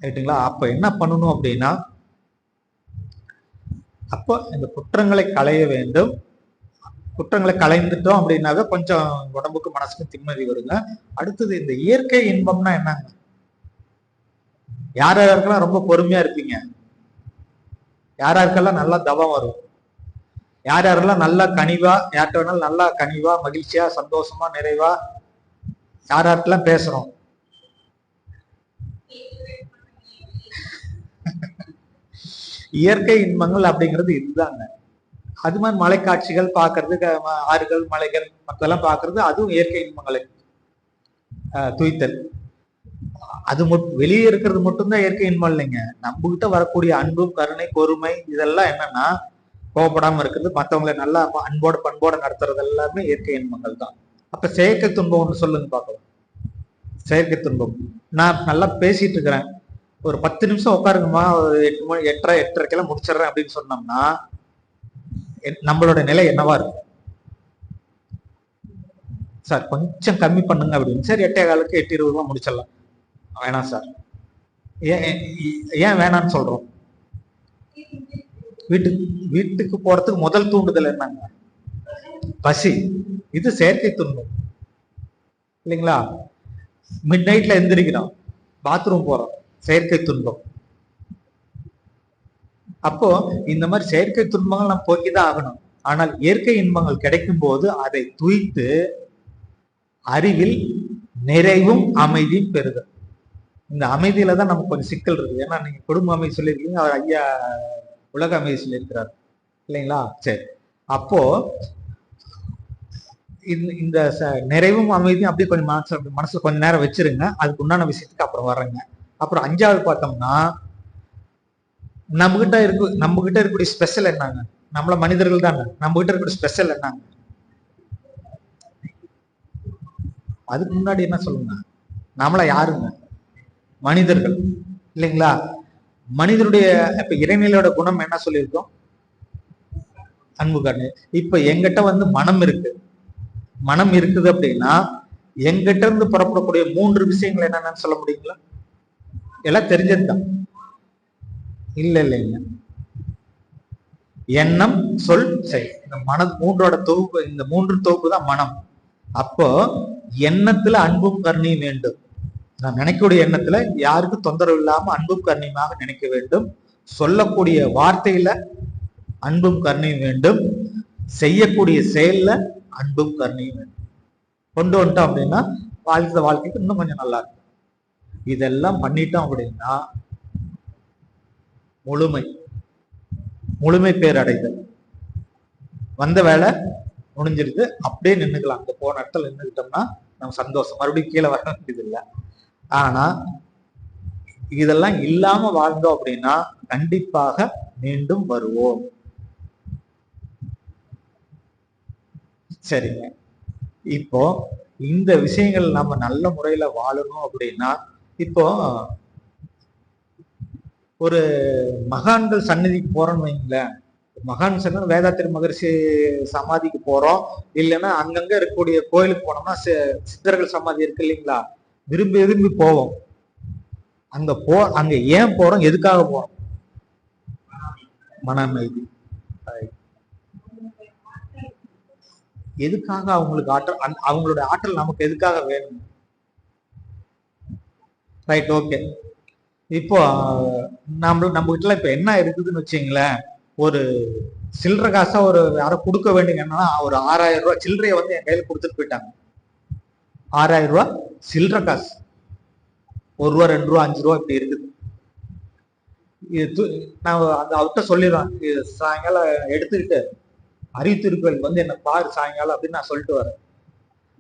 ரைட்டுங்களா? அப்ப என்ன பண்ணணும் அப்படின்னா, அப்போ இந்த குற்றங்களை களைய வேண்டும். குற்றங்களை களைந்துட்டோம் அப்படின்னாக்க கொஞ்சம் உடம்புக்கு மனசுக்கு நிம்மதி வருங்க. அடுத்தது இந்த இயற்கை இன்பம்னா என்னங்க? யார் யாருக்கெல்லாம் ரொம்ப பொறுமையா இருப்பீங்க, யார் யாருக்கெல்லாம் நல்லா தவம் வரும், யார் யாரெல்லாம் நல்லா கனிவா, யார்கிட்ட வேணாலும் நல்லா கனிவா மகிழ்ச்சியா சந்தோஷமா நிறைவா யார் யாருக்கெல்லாம் பேசுறோம். இயற்கை இன்பங்கள் அப்படிங்கிறது இதுதாங்க. அது மாதிரி மலைக்காட்சிகள் பார்க்கறது, ஆறுகள் மலைகள் மற்றெல்லாம் பார்க்கறது, அதுவும் இயற்கை இன்பங்களை துய்த்தல். அது வெளியே இருக்கிறது மட்டும்தான் இயற்கை இன்பம் இல்லைங்க. நம்ம கிட்ட வரக்கூடிய அன்பு, கருணை, பொறுமை இதெல்லாம் என்னன்னா கோபப்படாம இருக்கிறது, மற்றவங்களை நல்லா அன்போட பண்போட நடத்துறது எல்லாமே இயற்கை இன்பங்கள் தான். அப்ப செயற்கை துன்பம் ஒன்று சொல்லுங்க பார்க்கலாம். செயற்கை துன்பம், நான் நல்லா பேசிட்டு இருக்கிறேன், ஒரு 10 நிமிஷம் உட்காருங்கம்மா, ஒரு 8 மணி 8:30 8:30 முடிச்சிடறேன் அப்படின்னு சொன்னோம்னா நம்மளோட நிலை என்னவா இருக்கும்? சார் கொஞ்சம் கம்மி பண்ணுங்க அப்படின்னு. சரி 8:15 8:20 முடிச்சிடலாம். வேணாம் சார். ஏன் வேணான்னு சொல்றோம்? வீட்டுக்கு போறதுக்கு முதல் தூண்டுதல் என்னங்க? பசி. இது செயற்கை துன்பம் இல்லைங்களா? மிட் நைட்ல எந்திரிக்கிறோம், பாத்ரூம் போறோம், செயற்கை துன்பம். அப்போ இந்த மாதிரி செயற்கை துன்பங்கள் நம்ம போக்கிதான் ஆகணும். ஆனால் இயற்கை இன்பங்கள் கிடைக்கும் போது அதை துய்த்து அறிவில் நிறைவும் அமைதியும் பெறுதல். இந்த அமைதியில தான் நமக்கு கொஞ்சம் சிக்கல் இருக்கு. ஏன்னா நீங்க குடும்ப அமைதி சொல்லியிருக்கீங்க, அவர் ஐயா உலக அமைதி சொல்லியிருக்கிறார் இல்லைங்களா? சரி, அப்போ இந்த நிறைவும் அமைதியும் அப்படியே கொஞ்சம் மனசுல கொஞ்ச நேரம் வச்சிருங்க. அதுக்கு உண்டான விஷயத்துக்கு அப்புறம் வர்றேங்க. அப்புறம் 5வது பார்த்தோம்னா, நம்ம கிட்ட இருக்கக்கூடிய ஸ்பெஷல் என்னங்க? நம்மள மனிதர்கள் தானே, நம்ம கிட்ட இருக்கக்கூடிய ஸ்பெஷல் என்னங்க? அதுக்கு முன்னாடி என்ன சொல்லுங்க, நம்மள யாருங்க? மனிதர்கள் இல்லைங்களா? மனிதனுடைய இப்ப இறைநிலையோட குணம் என்ன சொல்லியிருக்கோம்? அன்பு கருணை. இப்ப எங்கிட்ட மனம் இருக்கு. மனம் இருக்குது அப்படின்னா எங்கிட்ட இருந்து புறப்படக்கூடிய 3 விஷயங்கள் என்னன்னு சொல்ல முடியுங்களா? எல்லாம் தெரிஞ்சதுதான். இல்லைங்க, எண்ணம், சொல், செய். இந்த மனம் 3ஓட தொகுப்பு, இந்த 3 தொகுப்பு தான் மனம். அப்போ எண்ணத்துல அன்பும் கருணையும் வேண்டும். நான் நினைக்கக்கூடிய எண்ணத்துல யாருக்கும் தொந்தரவு இல்லாம அன்பும் கருணையுமாக நினைக்க வேண்டும். சொல்லக்கூடிய வார்த்தையில அன்பும் கருணையும் வேண்டும். செய்யக்கூடிய செயல்ல அன்பும் கருணையும் வேண்டும். கொண்டு வந்துட்டோம் அப்படின்னா வாழ்க்கைக்கு இன்னும் கொஞ்சம் நல்லா இருக்கும். இதெல்லாம் பண்ணிட்டோம் அப்படின்னா முழுமை பேரடைதல். வந்த வேலை முடிஞ்சிருது, அப்படியே நின்றுக்கலாம். அங்க போன இடத்துல நின்றுக்கிட்டோம்னா நம்ம சந்தோஷம், மறுபடியும் கீழே வர வேண்டியது இல்லை. ஆனா இதெல்லாம் இல்லாம வாழ்ந்தோம் அப்படின்னா கண்டிப்பாக மீண்டும் வருவோம். சரிங்க, இப்போ இந்த விஷயங்கள் நம்ம நல்ல முறையில வாழணும் அப்படின்னா, இப்போ ஒரு மகான்கள் சன்னதிக்கு போறோம்னு வைங்களேன். மகான் சன்னதி வேதாத்திரி மகரிஷி சமாதிக்கு போறோம், இல்லைன்னா அங்கங்க இருக்கக்கூடிய கோயிலுக்கு போனோம்னா சித்தர்கள் சமாதி இருக்கு இல்லைங்களா? விரும்பி விரும்பி போவோம். அங்க ஏன் போறோம், எதுக்காக போறோம்? மன அமைதி. எதுக்காக அவங்களுக்கு ஆற்றல், அவங்களோட ஆற்றல் நமக்கு எதுக்காக வேணும்? Right, okay. இப்போ நம்ம வீட்டுல இப்ப என்ன இருக்குதுன்னு வச்சுங்களேன், ஒரு சில்லற காசா யாரோ கொடுக்க வேண்டிய என்னன்னா, ஒரு 6000 ரூபாய் சில்லறைய என் கையில கொடுத்துட்டு போயிட்டாங்க. 6000 ரூபாய் சில்லற காசு, 1 ரூபா 2 ரூபா 5 ரூபா இப்படி இருக்குது. நான் அவர்கிட்ட சொல்லிடுவேன், சாயங்காலம் எடுத்துக்கிட்டு அறிவித்திருக்கோள் என்ன பாரு சாயங்காலம் அப்படின்னு நான் சொல்லிட்டு வரேன்.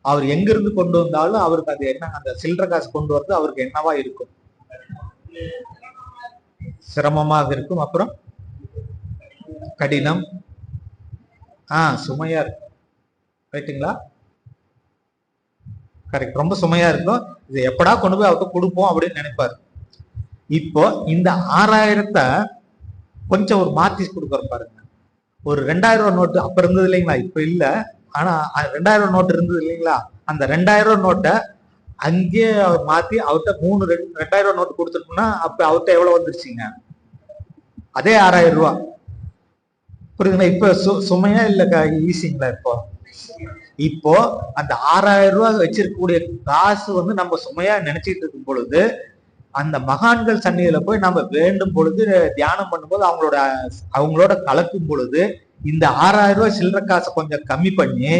அவர் எங்க இருந்து கொண்டு வந்தாலும் அவருக்கு அது என்ன, அந்த சில்லற காசு கொண்டு வரது அவருக்கு என்னவா இருக்கும்? சிரமமாக இருக்கும். அப்புறம் கடினம், சுமையா இருக்கும். ரைட்டுங்களா? கரெக்ட், ரொம்ப சுமையா இருக்கும். இது எப்படா கொண்டு போய் அவருக்கு கொடுப்போம் அப்படின்னு நினைப்பாரு. இப்போ இந்த 6000 கொஞ்சம் ஒரு மாத்தி கொடுக்குற பாருங்க. ஒரு 2000 ரூபாய் நோட்டு அப்ப இருந்தது இல்லைங்களா, இப்ப இல்ல, ஆனா 2000 ரூபாய் நோட்டு இருந்தது இல்லைங்களா, அந்த 2000 ரூபாய் நோட்டை அங்கேயே அவர் மாத்தி அவர்கிட்ட 2000 ரூபாய் நோட்டு கொடுத்துட்டோம்னா அப்ப அவர்கிட்ட எவ்வளவு வந்துருச்சுங்க, அதே 6000 ரூபாய். புரியுதுங்களா? இப்ப சுமையா இல்ல ஈஸிங்களா? இப்போ அந்த 6000 ரூபாய் வச்சிருக்கக்கூடிய காசு வந்து நம்ம சுமையா நினைச்சிட்டு இருக்கும் பொழுது, அந்த மகான்கள் சந்நிதியில போய் நம்ம வேண்டும் பொழுது, தியானம் பண்ணும்போது அவங்களோட கலக்கும் பொழுது இந்த 6000 ரூபாய் சில்லற காசை கொஞ்சம் கம்மி பண்ணி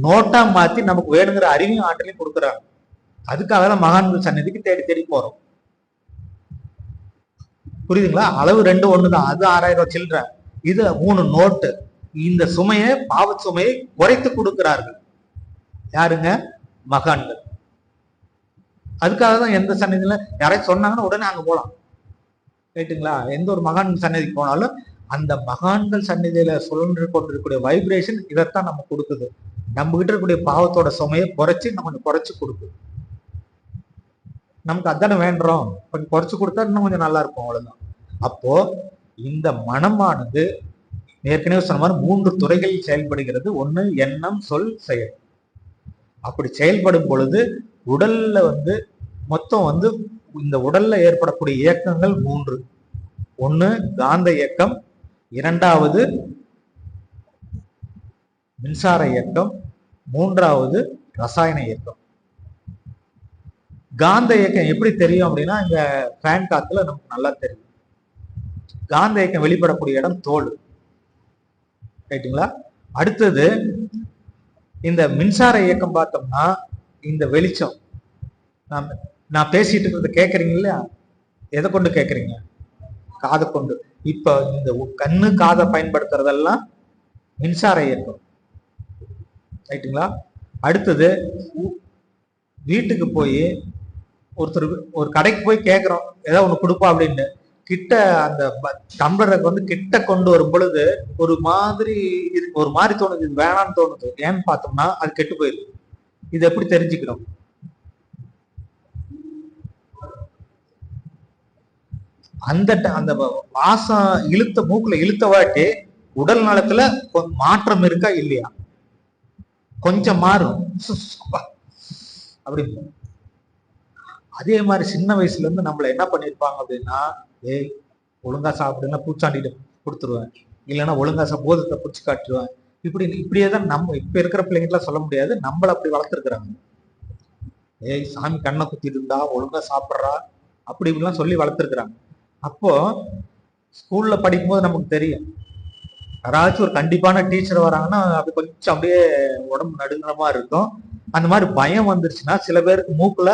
நோட்டா மாத்தி நமக்கு வேணுங்கிற அறிவையும் ஆற்றலையும் கொடுக்குறாங்க. அதுக்காக தான் மகான்கள் சந்நிதிக்கு தேடி தேடி போறோம். புரியுதுங்களா? அளவு 2 ஒண்ணுதான். அது 6000 ரூபாய் சில்லற, இது 3 நோட்டு. இந்த சுமையை, பாவ சுமையை குறைத்து கொடுக்கிறார்கள். யாருங்க? மகான்கள். அதுக்காக தான் எந்த சன்னதியில யாராச்சும் சொன்னாங்கன்னா உடனே அங்க போலாம். ரைட்டுங்களா? எந்த ஒரு மகான் சன்னதிக்கு போனாலும் அந்த மகான்கள் சன்னதியில சுழன்று கொண்டிருக்கக்கூடிய வைப்ரேஷன் இதைத்தான் நம்ம கொடுக்குது. நம்ம கிட்ட இருக்கக்கூடிய பாவத்தோட சுமையை குறைச்சு நம்ம குறைச்சு கொடுக்குது. நமக்கு அதானே வேண்டுறோம், கொஞ்சம் குறைச்சு கொடுத்தா இன்னும் கொஞ்சம் நல்லா இருக்கும், அவ்வளவுதான். அப்போ இந்த மனமானது ஏற்கனவே சொன்ன மாதிரி 3 துறைகளில் செயல்படுகிறது. ஒண்ணு எண்ணம், சொல், செயல். அப்படி செயல்படும் பொழுது உடல்ல வந்து மொத்தம் வந்து இந்த உடல்ல ஏற்படக்கூடிய இயக்கங்கள் 3. ஒண்ணு காந்த இயக்கம், 2வது மின்சார இயக்கம், 3வது ரசாயன இயக்கம். காந்த இயக்கம் எப்படி தெரியும் அப்படின்னா, இந்த ஃபேன் காத்துல நமக்கு நல்லா தெரியும். காந்த இயக்கம் வெளிப்படக்கூடிய இடம் தோல். ரைட்டுங்களா? அடுத்தது இந்த மின்சார இயக்கம் பார்த்தோம்னா, இந்த வெளிச்சம், நான் பேசிட்டு இருக்கிறத கேட்கறீங்க இல்லையா? எதை கொண்டு கேட்கறீங்க? காதை கொண்டு. இப்ப இந்த கண்ணு காதை பயன்படுத்துறதெல்லாம் மின்சார இயக்கம். ரைட்டுங்களா? அடுத்தது வீட்டுக்கு போய் ஒருத்தர் ஒரு கடைக்கு போய் கேட்கிறோம், ஏதோ ஒண்ணு கொடுப்பா அப்படின்னு, கிட்ட அந்த டம்ளரை வந்து கிட்ட கொண்டு வரும் பொழுது ஒரு மாதிரி தோணுது, இது வேணான்னு தோணுது. ஏன்னு பார்த்தோம்னா அது கெட்டு போயிருக்கு. இது எப்படி தெரிஞ்சுக்கிறோம்? அந்த வாசம் இழுத்த மூக்குல இழுத்த வாட்டி உடல் நலத்துல மாற்றம் இருக்கா இல்லையா? கொஞ்சம் மாறும் அப்படி. அதே மாதிரி சின்ன வயசுல இருந்து நம்மள என்ன பண்ணிருப்பாங்க அப்படின்னா, ஏய் ஒழுங்கா சாப்பிடுன்னா பூச்சாண்டிட்டு கொடுத்துருவேன், இல்லைன்னா ஒழுங்கா போதத்தை பிடிச்சி காட்டுருவேன். இப்படியே தான் நம்ம இப்ப இருக்கிற பிள்ளைங்கலாம் சொல்ல முடியாது, நம்மள அப்படி வளர்த்துருக்குறாங்க. ஏய் சாமி கண்ணை குத்திட்டு இருந்தா ஒழுங்கா சாப்பிட்றா, அப்படி இப்படிலாம் சொல்லி வளர்த்துருக்குறாங்க. அப்போ ஸ்கூல்ல படிக்கும்போது நமக்கு தெரியும், யாராச்சும் ஒரு கண்டிப்பான டீச்சர் வராங்கன்னா அது கொஞ்சம் அப்படியே உடம்பு நடுங்குற மாதிரி இருக்கும். அந்த மாதிரி பயம் வந்துருச்சுன்னா சில பேருக்கு மூக்குல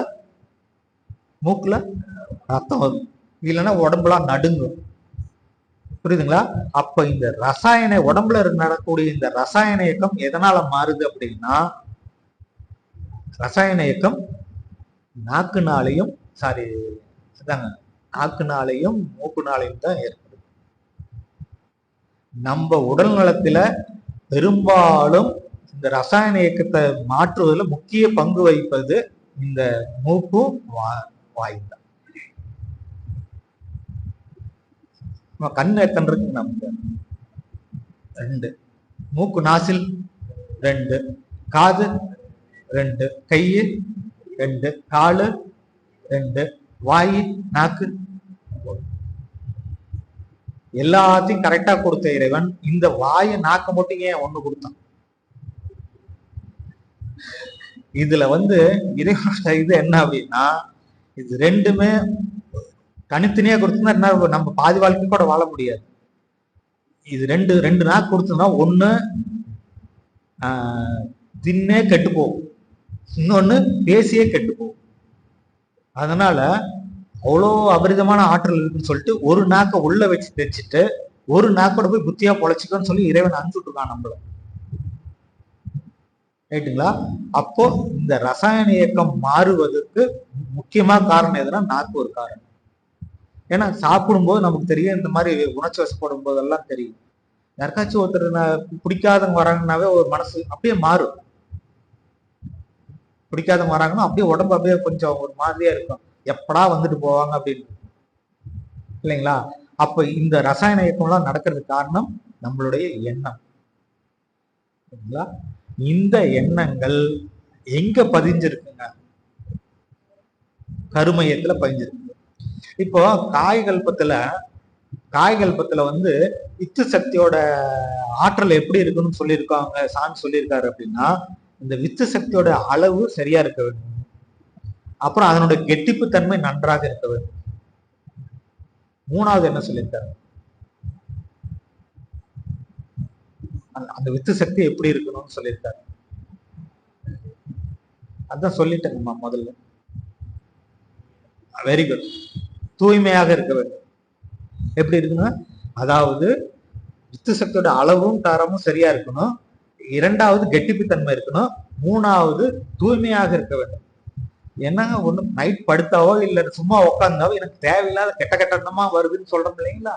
ரத்தம் வரும், இல்லைன்னா உடம்புலாம் நடுங்கும். புரியுதுங்களா? அப்ப இந்த ரசாயன உடம்புல நடக்கக்கூடிய இந்த ரசாயன இயக்கம் எதனால மாறுது அப்படின்னா, ரசாயன இயக்கம் நாக்குனாலையும் மூக்குனாலையும் தான் ஏற்படுது. நம்ம உடல் நலத்துல பெரும்பாலும் இந்த ரசாயன இயக்கத்தை மாற்றுவதில் முக்கிய பங்கு வகிப்பது இந்த மூக்கும் வாயும் தான். கண் எத்தனை இருக்கு நமக்கு? 2. மூக்கு நாசில் 2, காது 2, கை 2, காலு 2, வாய் நாக்கு. எல்லாத்தையும் கரெக்டா கொடுத்த இறைவன் இந்த வாயை நாக்க மட்டும் ஏன் 1 கொடுத்தான்? இதுல வந்து இறைவனோட இது என்ன அப்படின்னா, இது 2மே தனித்தனியா கொடுத்தா என்ன, நம்ம பாதி வாழ்க்கை கூட வாழ முடியாது. இது 2 நாக்கு கொடுத்தோம்னா, 1 தின்னே கெட்டு போகும், இன்னொன்னு பேசியே கெட்டு போகும். அதனால அவ்வளோ அபரிதமான ஆற்றல் இருக்குன்னு சொல்லிட்டு ஒரு நாக்கை உள்ள வச்சு தைச்சிட்டு ஒரு நாக்கோட போய் புத்தியா பொழைச்சிக்கோன்னு சொல்லி இறைவன் அனுப்பிச்சுட்டு இருக்கான் நம்மள. ரைட்டுங்களா? அப்போ இந்த ரசாயன இயக்கம் மாறுவதற்கு முக்கியமா காரணம் எதுனா நாக்கு ஒரு காரணம். ஏன்னா சாப்பிடும்போது நமக்கு தெரியும், இந்த மாதிரி உணர்ச்சி வசப்படும் போதெல்லாம் தெரியும். யாருக்காச்சும் ஒருத்தர் பிடிக்காதவங்க வராங்கன்னாவே ஒரு மனசு அப்படியே மாறும். பிடிக்காதவங்க வராங்கன்னா அப்படியே உடம்பு அப்படியே கொஞ்சம் ஒரு மாதிரியா இருக்கும், எப்படா வந்துட்டு போவாங்க அப்படின்னு, இல்லைங்களா? அப்ப இந்த ரசாயன இயக்கம்லாம் நடக்கிறதுக்கு காரணம் நம்மளுடைய எண்ணம். இந்த எண்ணங்கள் எங்க பதிஞ்சிருக்குங்க? கருமையத்துல பதிஞ்சிருக்கு. இப்போ காய்கல்பத்துல வந்து வித்து சக்தியோட ஆற்றல் எப்படி இருக்குன்னு சொல்லியிருக்காங்க, சாமி சொல்லியிருக்காரு அப்படின்னா, இந்த வித்து சக்தியோட அளவு சரியா இருக்க வேண்டும், அப்புறம் அதனுடைய கெட்டிப்பு தன்மை நன்றாக இருக்க வேண்டும். மூணாவது என்ன சொல்லியிருக்காரு? அந்த வித்து சக்தி எப்படி இருக்கணும்னு சொல்லியிருக்காரு. அதான் சொல்லிட்டேங்கம்மா முதல்ல. Very good. தூய்மையாக இருக்க வேண்டும். எப்படி இருக்குன்னா, அதாவது வித்து சக்தியோட அளவும் தரமும் சரியா இருக்கணும், இரண்டாவது கெட்டிப்புத்தன்மை இருக்கணும், மூணாவது தூய்மையாக இருக்க வேண்டும். என்னங்க, ஒண்ணு நைட் படுத்தாவோ இல்ல சும்மா உட்காந்தாவோ எனக்கு தேவையில்லாத கெட்ட கெட்டமா வருதுன்னு சொல்றோம் இல்லைங்களா?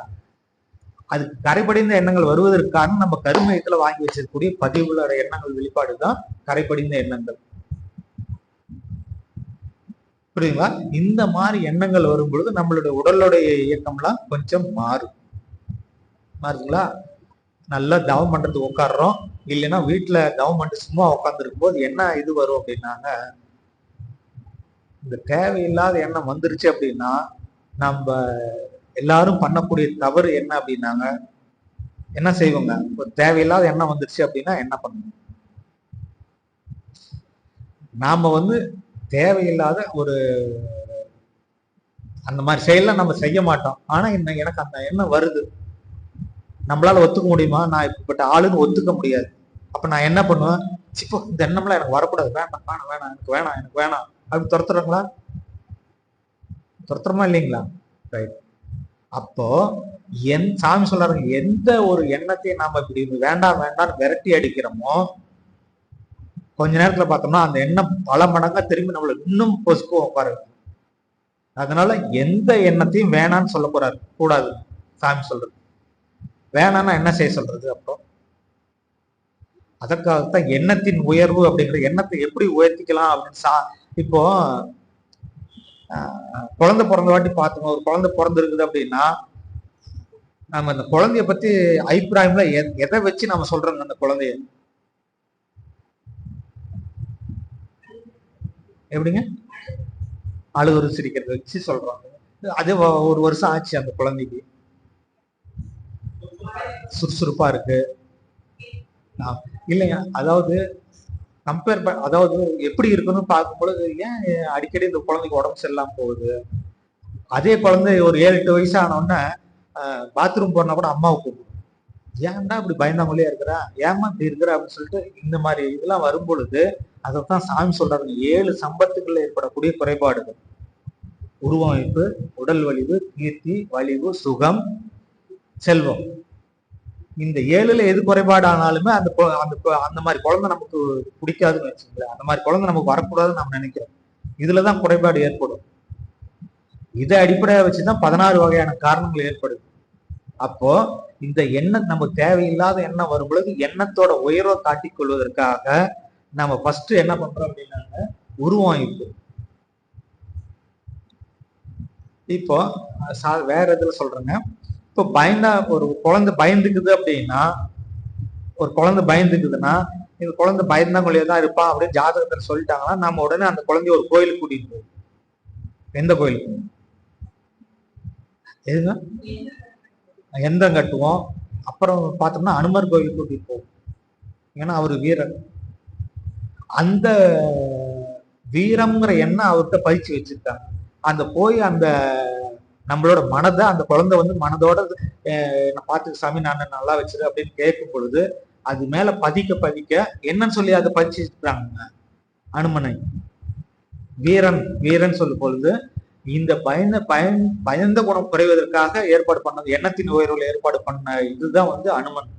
அதுக்கு கரைபடிந்த எண்ணங்கள் வருவதற்கான நம்ம கருமையத்துல வாங்கி வச்சிருக்கக்கூடிய பதிவுகளோட எண்ணங்கள் வெளிப்பாடுதான் கரைபடிந்த எண்ணங்கள். புரியுதுங்களா? இந்த மாதிரி எண்ணங்கள் வரும் பொழுது நம்மளுடைய உடலுடைய இயக்கம்லாம் கொஞ்சம் மாறுதுங்களா? நல்லா தவம் பண்றதுக்கு உட்காடுறோம், இல்லைன்னா வீட்டுல தவம் பண்ணிட்டு சும்மா உட்கார்ந்து இருக்கும் போது என்ன இது வரும் அப்படின்னாங்க, இந்த தேவையில்லாத எண்ணம் வந்துருச்சு அப்படின்னா நம்ம எல்லாரும் பண்ணக்கூடிய தவறு என்ன அப்படின்னாங்க, என்ன செய்வோங்க? ஒரு தேவையில்லாத எண்ணம் வந்துருச்சு அப்படின்னா என்ன பண்ணுவோம்? நாம வந்து தேவையில்லாத ஒரு அந்த மாதிரி செயலாம் நம்ம செய்ய மாட்டோம். ஆனா எனக்கு அந்த எண்ணம் வருது, நம்மளால ஒத்துக்க முடியுமா? நான் இப்படிப்பட்ட ஆளுன்னு ஒத்துக்க முடியாது. அப்ப நான் என்ன பண்ணுவேன்? சிப்போ இந்த எண்ணம்லாம் எனக்கு வரக்கூடாது, வேண்டாம் வேணாம் வேணாம் எனக்கு வேணாம் அப்படி துரத்துறோங்களா? துரத்துறோமா இல்லைங்களா? ரைட். அப்போ சாமி சொல்றாங்க, எந்த ஒரு எண்ணத்தையும் நாம இப்படி வேண்டாம் வேண்டாம்னு விரட்டி அடிக்கிறோமோ, கொஞ்ச நேரத்துல பார்த்தோம்னா அந்த எண்ணம் பல மடங்கா திரும்பி நம்மள இன்னும் பொசுக்குவோம் பாருங்க. அதனால எந்த எண்ணத்தையும் வேணான்னு சொல்ல கூடாது சாமி சொல்றது. வேணான்னா என்ன செய்ய சொல்றது? அப்புறம் அதற்காகத்தான் எண்ணத்தின் உயர்வு அப்படிங்கிற எண்ணத்தை எப்படி உயர்த்திக்கலாம் அப்படின்னு இப்போ குழந்தை பிறந்த வாட்டி பார்த்தோம், ஒரு குழந்தை பிறந்திருக்குது அப்படின்னா நம்ம அந்த குழந்தைய பத்தி அபிப்பிராயம்ல எதை வச்சு நம்ம சொல்றோங்க? அந்த குழந்தைய எப்படிங்க? அழுகுறு சிரிக்கிறத வச்சு சொல்றாங்க. அது ஒரு வருஷம் ஆச்சு, அந்த குழந்தைக்கு சுறுசுறுப்பா இருக்கு இல்லைங்க? அதாவது அதாவது எப்படி இருக்குன்னு பார்க்கும் பொழுது ஏன் அடிக்கடி இந்த குழந்தைக்கு உடம்பு சரியில்லாம போகுது? அதே குழந்தை ஒரு 7-8 வயசு ஆனோடனே பாத்ரூம் போனா கூட அம்மாவுக்கு ஏன்டா இப்படி பயந்தாமொழியா இருக்கிறா, ஏமா இப்படி இருக்கிற அப்படின்னு சொல்லிட்டு இந்த மாதிரி இதெல்லாம் வரும் பொழுது அதைத்தான் சாமி சொல்றாங்க. 7 சம்பத்துக்குள்ள ஏற்படக்கூடிய குறைபாடுகள்: உருவமைப்பு, உடல் வலிவு, கீர்த்தி, வலிவு, சுகம், செல்வம். இந்த 7ல எது குறைபாடு ஆனாலுமே அந்த மாதிரி குழந்தை நமக்கு பிடிக்காதுன்னு வச்சுங்களேன். அந்த மாதிரி குழந்தை நமக்கு வரக்கூடாதுன்னு நம்ம நினைக்கிறோம். இதுலதான் குறைபாடு ஏற்படும். இதை அடிப்படையா வச்சுதான் 16 வகையான காரணங்கள் ஏற்படுது. அப்போ இந்த எண்ணம் நமக்கு தேவையில்லாத எண்ணம் வரும் பொழுது எண்ணத்தோட உயர்வை காட்டிக் கொள்வதற்காக நம்ம ஃபர்ஸ்ட் என்ன பண்றோம் அப்படின்னாங்க, உருவமைப்பு. இப்போ வேற இதுல சொல்றேங்க. இப்போ ஒரு குழந்தை பயந்துக்குது அப்படின்னா, ஒரு குழந்தை பயந்துக்குதுன்னா, இந்த குழந்தை பயந்தாங்கொழியா தான் இருப்பான் அப்படின்னு ஜாதகத்துல சொல்லிட்டாங்கன்னா நம்ம உடனே அந்த குழந்தைய ஒரு கோயிலுக்கு கூட்டிட்டு போவோம். எந்த கோயிலுக்கு? எதுங்க? எந்தம் கட்டுவோம். அப்புறம் பார்த்தோம்னா அனுமர் கோயிலுக்கு கூட்டிட்டு போவோம். ஏன்னா அவரு வீரன். அந்த வீரம்ங்கிற எண்ணம் அவர்கிட்ட பயிற்சி வச்சிருக்காங்க. அந்த போய் அந்த நம்மளோட மனதை அந்த குழந்தை வந்து மனதோட பார்த்துக்க சாமி, நான் நல்லா வச்சிரு அப்படின்னு கேட்கும் பொழுது அது மேல பதிக்க என்னன்னு சொல்லி அதை பயிற்சிருக்காங்க அனுமனை. வீரன் சொல்லும் பொழுது இந்த பயந்த குணம் குறைவதற்காக ஏற்பாடு பண்ணது, எண்ணத்தின் உயர்வுல ஏற்பாடு பண்ண இதுதான் வந்து அனுமன்.